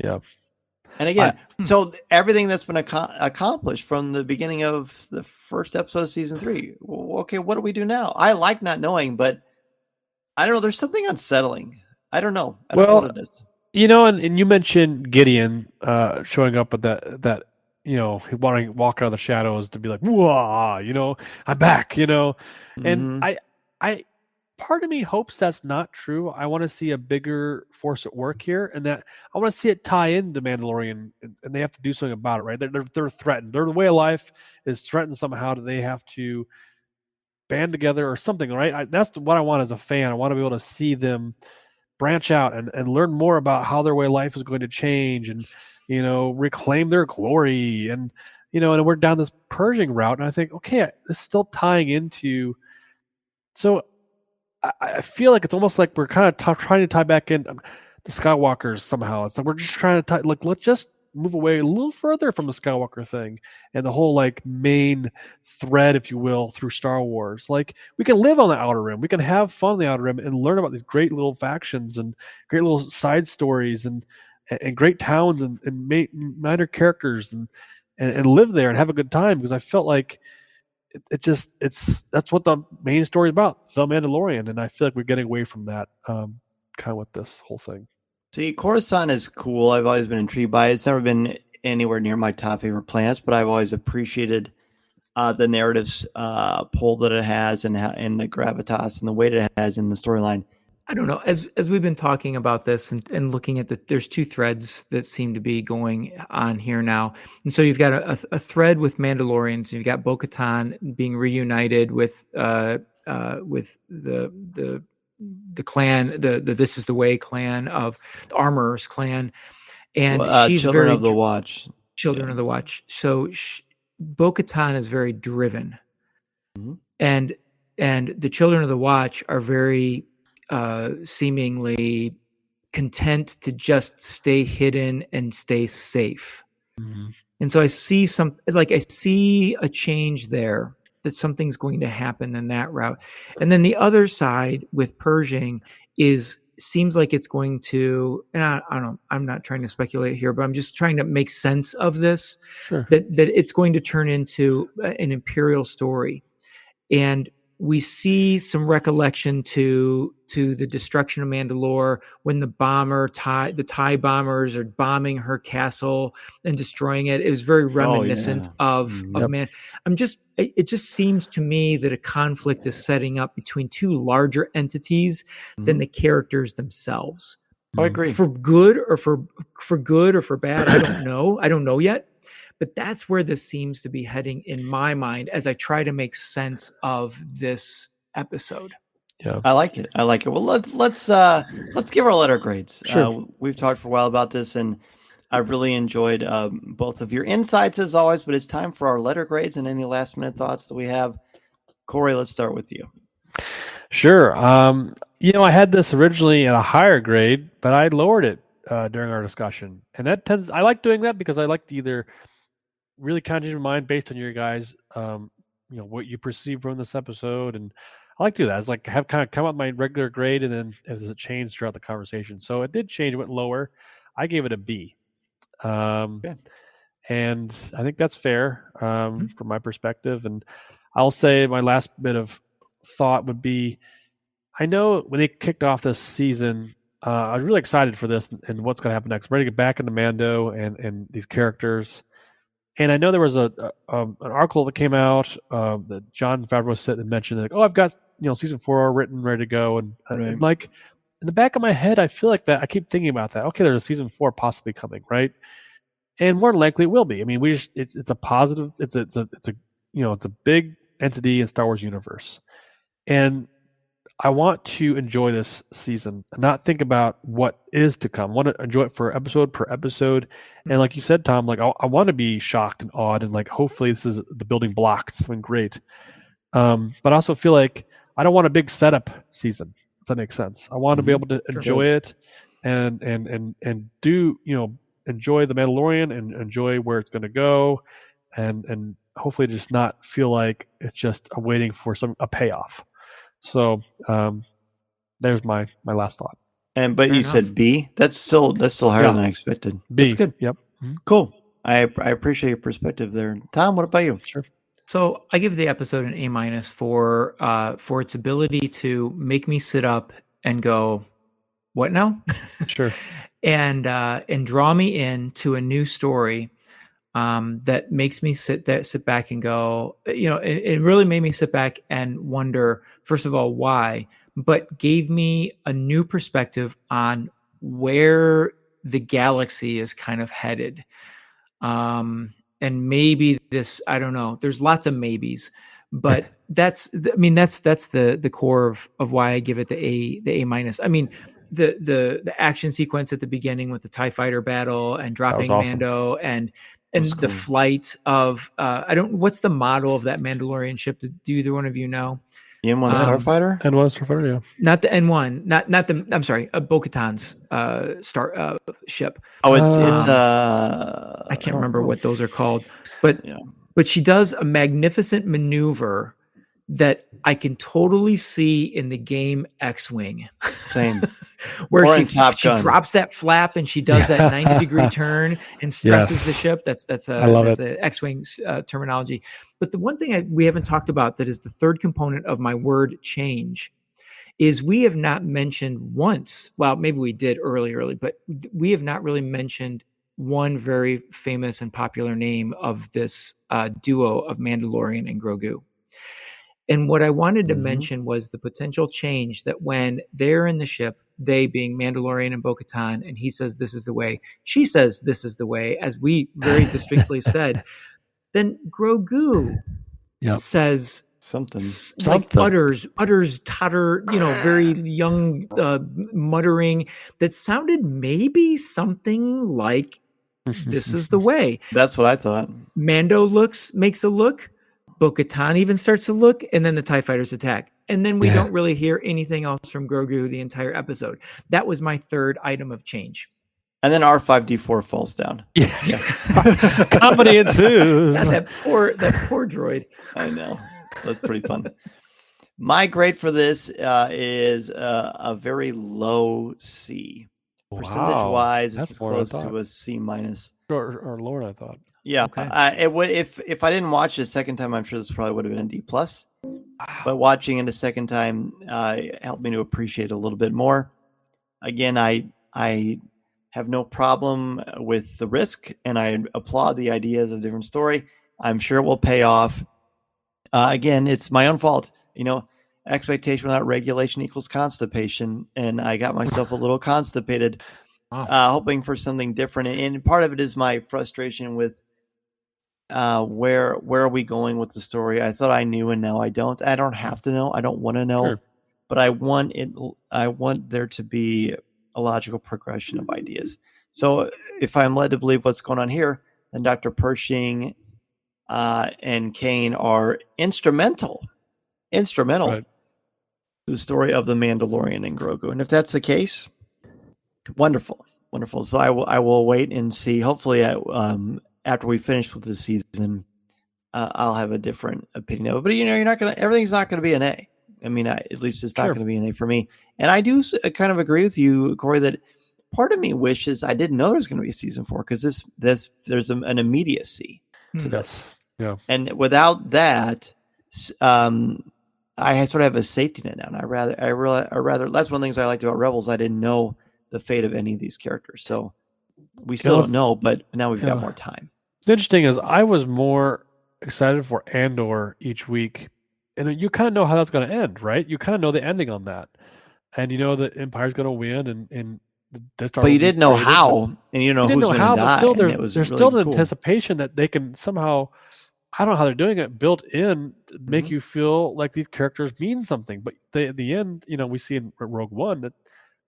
Yeah. And again, so everything that's been accomplished from the beginning of the first episode of season 3. Well, okay, what do we do now? I like not knowing, but I don't know. There's something unsettling. I don't know. I don't know what it is. You know, and you mentioned Gideon showing up at that wanting to walk out of the shadows to be like, whoa, I'm back, and I part of me hopes that's not true. I want to see a bigger force at work here, and that I want to see it tie into Mandalorian, and they have to do something about it, right? They're threatened. Their way of life is threatened somehow. Do they have to band together or something, right? That's what I want as a fan. I want to be able to see them branch out and learn more about how their way of life is going to change and, reclaim their glory. And, and we're down this purging route. And I think, okay, this is still tying into. So I feel like it's almost like we're kind of trying to tie back in the Skywalkers somehow. It's like we're just trying to let's just move away a little further from the Skywalker thing and the whole main thread, if you will, through Star Wars. Like we can live on the Outer Rim, we can have fun on the Outer Rim and learn about these great little factions and great little side stories and great towns and minor characters and live there and have a good time. Because I felt like that's what the main story is about, The Mandalorian, and I feel like we're getting away from that kind of with this whole thing. See, Coruscant is cool. I've always been intrigued by it. It's never been anywhere near my top favorite planets, but I've always appreciated the narratives pull that it has and the gravitas and the weight it has in the storyline. I don't know. As we've been talking about this and looking at there's two threads that seem to be going on here now. And so you've got a thread with Mandalorians. You've got Bo-Katan being reunited with the clan, the This Is the Way clan of the Armorers clan, and she's Children of the Watch. Children of the Watch. So Bo-Katan is very driven, and the Children of the Watch are very seemingly content to just stay hidden and stay safe. And so I see I see a change there that something's going to happen in that route. And then the other side with Pershing seems like it's going to, and I don't know, I'm not trying to speculate here, but I'm just trying to make sense of this, Sure. that it's going to turn into an Imperial story. And we see some recollection to the destruction of Mandalore when the TIE bombers are bombing her castle and destroying it. It was very reminiscent of man. It just seems to me that a conflict is setting up between two larger entities than the characters themselves. I agree. For good or for bad, I don't know. I don't know yet. But that's where this seems to be heading in my mind as I try to make sense of this episode. Yeah, I like it. Well, let's give our letter grades. Sure. We've talked for a while about this, and I've really enjoyed both of your insights as always. But it's time for our letter grades and any last minute thoughts that we have. Corey, let's start with you. Sure. I had this originally at a higher grade, but I lowered it during our discussion, and I like doing that because I like to either really kind of change your mind based on your guys, what you perceive from this episode, and I like to do that. It's like have kind of come up with my regular grade, and then as it changed throughout the conversation. So it did change; it went lower. I gave it a B, and I think that's fair from my perspective. And I'll say my last bit of thought would be: I know when they kicked off this season, I was really excited for this and what's going to happen next. I'm ready to get back into Mando and these characters. And I know there was an article that came out that John Favreau said and mentioned, like, I've got season 4 written, ready to go, and like in the back of my head, I feel like that. I keep thinking about that. Okay, there's a season 4 possibly coming, right? And more than likely it will be. I mean, it's a positive. It's a big entity in Star Wars universe, and I want to enjoy this season and not think about what is to come. I want to enjoy it for episode per episode. And like you said, Tom, like I want to be shocked and awed and like hopefully this is the building blocks, something great. But I also feel like I don't want a big setup season, if that makes sense. I want to be able to enjoy it and do, enjoy the Mandalorian and enjoy where it's going to go and hopefully just not feel like it's just waiting for a payoff. So there's my last thought. But you said B. That's still higher than I expected. B. That's good. Yep. Cool. I appreciate your perspective there. Tom, what about you? Sure. So I give the episode an A- for its ability to make me sit up and go, what now? Sure. and draw me into a new story that makes me sit back and go, it really made me sit back and wonder, first of all, why, but gave me a new perspective on where the galaxy is kind of headed. And maybe this, I don't know, there's lots of maybes, but that's the core of why I give it the A-. I mean, the action sequence at the beginning with the TIE fighter battle and dropping awesome. Mando and the flight of what's the model of that Mandalorian ship? Do either one of you know? The N1 Starfighter? N1 Starfighter, yeah. Not the N1, not the. I'm sorry, Bo-Katan's ship. Oh, it's I can't remember what those are called, but she does a magnificent maneuver that I can totally see in the game X-Wing. Same. Where she drops that flap and she does that 90-degree turn and stresses the ship. That's a X-Wing terminology. But the one thing we haven't talked about that is the third component of my word change is we have not mentioned once. Well, maybe we did early, but we have not really mentioned one very famous and popular name of this duo of Mandalorian and Grogu. And what I wanted to mention was the potential change that when they're in the ship, they being Mandalorian and Bo-Katan, and he says, this is the way, she says, this is the way, as we very distinctly said, then Grogu says something. Utters totter, very young muttering that sounded maybe something like, this is the way. That's what I thought. Mando makes a look. Bo-Katan even starts to look, and then the TIE fighters attack. And then we don't really hear anything else from Grogu the entire episode. That was my third item of change. And then R5D4 falls down. Yeah. Comedy ensues. That poor droid. I know. That's pretty fun. My grade for this is a very low C. Percentage-wise, it's as close to a C minus. Or lower, I thought. Yeah. Okay. It would if I didn't watch it a second time, I'm sure this probably would have been a D plus. But watching it a second time helped me to appreciate it a little bit more. Again, I have no problem with the risk, and I applaud the idea as a different story. I'm sure it will pay off. Again, it's my own fault. Expectation without regulation equals constipation, and I got myself a little constipated, hoping for something different. And part of it is my frustration with where are we going with the story? I thought I knew, and now I don't. I don't have to know. I don't want to know, Sure. but I want there to be a logical progression of ideas. So if I'm led to believe what's going on here, then Dr. Pershing and Kane are instrumental Right. to the story of the Mandalorian and Grogu. And if that's the case, wonderful. So I will wait and see. Hopefully, after we finish with this season, I'll have a different opinion of it. But you're not gonna. Everything's not going to be an A. I mean, at least it's not Sure. going to be an A for me. And I do kind of agree with you, Corey, that part of me wishes I didn't know there was going to be a season 4, because there's an immediacy to this. Yeah. And without that, I sort of have a safety net now. And I rather that's one of the things I liked about Rebels. I didn't know the fate of any of these characters, so we still don't know. But now we've got more time. What's interesting is I was more excited for Andor each week, and you kind of know how that's going to end, right? You kind of know the ending on that, and you know that Empire's going to win, and the Death Star. But you didn't know how, and you know who's going to die. But still, there's really still the cool anticipation that they can somehow. I don't know how they're doing it, built in, make you feel like these characters mean something. But at the end, we see in Rogue One that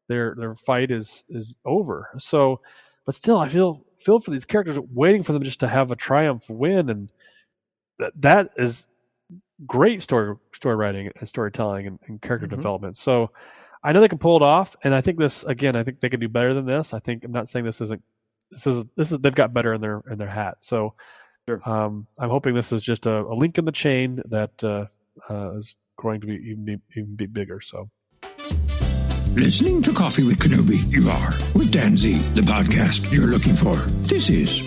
their fight is over. So, but still, I feel for these characters, waiting for them just to have a triumph win, and that is great story writing and storytelling and character development. So, I know they can pull it off, and I think this again. I think they can do better than this. I'm not saying this isn't. This is they've got better in their hat. So. Sure. I'm hoping this is just a link in the chain that is going to be even be bigger. So, listening to Coffee with Kenobi, you are with Dan Z, the podcast you're looking for. This is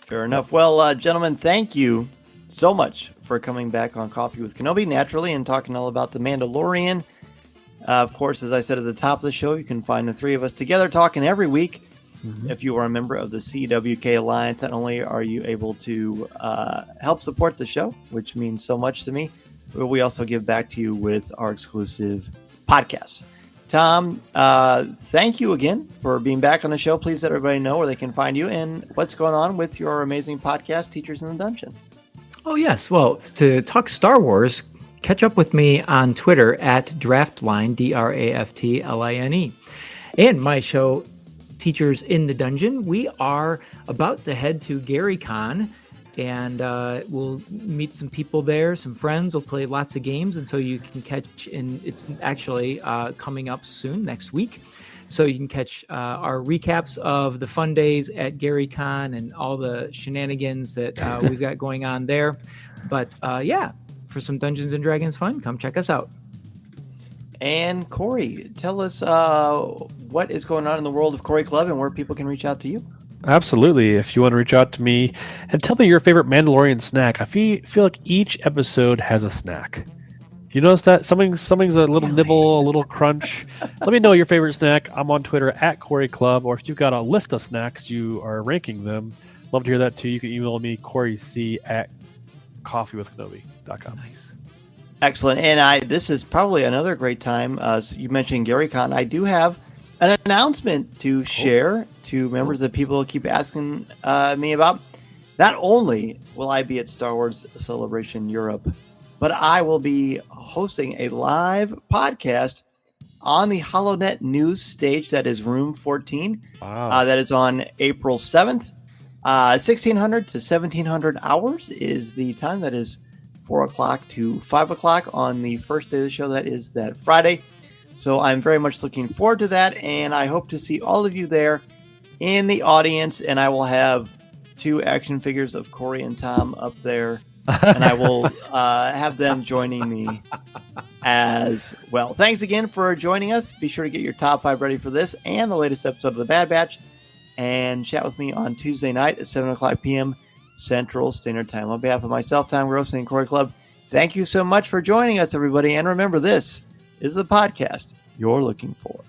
Fair enough. Well, gentlemen, thank you so much for coming back on Coffee with Kenobi, naturally, and talking all about the Mandalorian. Of course, as I said at the top of the show, you can find the three of us together talking every week. If you are a member of the CWK Alliance, not only are you able to help support the show, which means so much to me, but we also give back to you with our exclusive podcasts. Tom, thank you again for being back on the show. Please let everybody know where they can find you and what's going on with your amazing podcast, Teachers in the Dungeon. Oh, yes. Well, to talk Star Wars, catch up with me on Twitter at Draftline, DRAFTLINE. And my show, Teachers in the Dungeon, we are about to head to GaryCon, and we'll meet some people there, some friends. We'll play lots of games, and so you can catch, and it's actually coming up soon, next week. So you can catch our recaps of the fun days at GaryCon and all the shenanigans that we've got going on there. But yeah, for some Dungeons and Dragons fun, come check us out. And Corey, tell us what is going on in the world of Corey Club and where people can reach out to you. Absolutely. If you want to reach out to me and tell me your favorite Mandalorian snack, I feel like each episode has a snack. You notice that something's a little nibble, a little crunch. Let me know your favorite snack. I'm on Twitter at Corey Club, or if you've got a list of snacks, you are ranking them. Love to hear that too. You can email me CoreyC@coffeewithkenobi.com. Nice. Excellent. And this is probably another great time. You mentioned GaryCon. I do have an announcement to share to members that people keep asking me about. Not only will I be at Star Wars Celebration Europe, but I will be hosting a live podcast on the HoloNet News stage. That is Room 14. Wow. That is on April 7th. 1600 to 1700 hours is the time. That is 4 o'clock to 5 o'clock on the first day of the show. That is that Friday. So I'm very much looking forward to that, and I hope to see all of you there in the audience, and I will have 2 action figures of Corey and Tom up there, and I will have them joining me as well. Thanks again for joining us. Be sure to get your top 5 ready for this and the latest episode of The Bad Batch, and chat with me on Tuesday night at 7 o'clock p.m. Central Standard Time. On behalf of myself, Tom Gross, and Corey Clubb, thank you so much for joining us, everybody, and remember, this is the podcast you're looking for.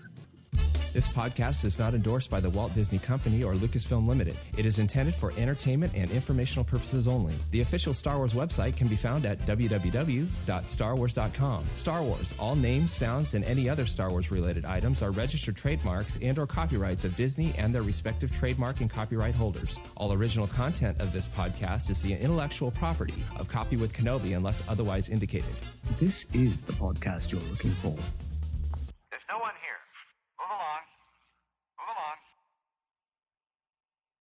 This podcast is not endorsed by the Walt Disney Company or Lucasfilm Limited. It is intended for entertainment and informational purposes only. The official Star Wars website can be found at www.starwars.com. Star Wars, all names, sounds, and any other Star Wars-related items are registered trademarks and or copyrights of Disney and their respective trademark and copyright holders. All original content of this podcast is the intellectual property of Coffee with Kenobi unless otherwise indicated. This is the podcast you're looking for.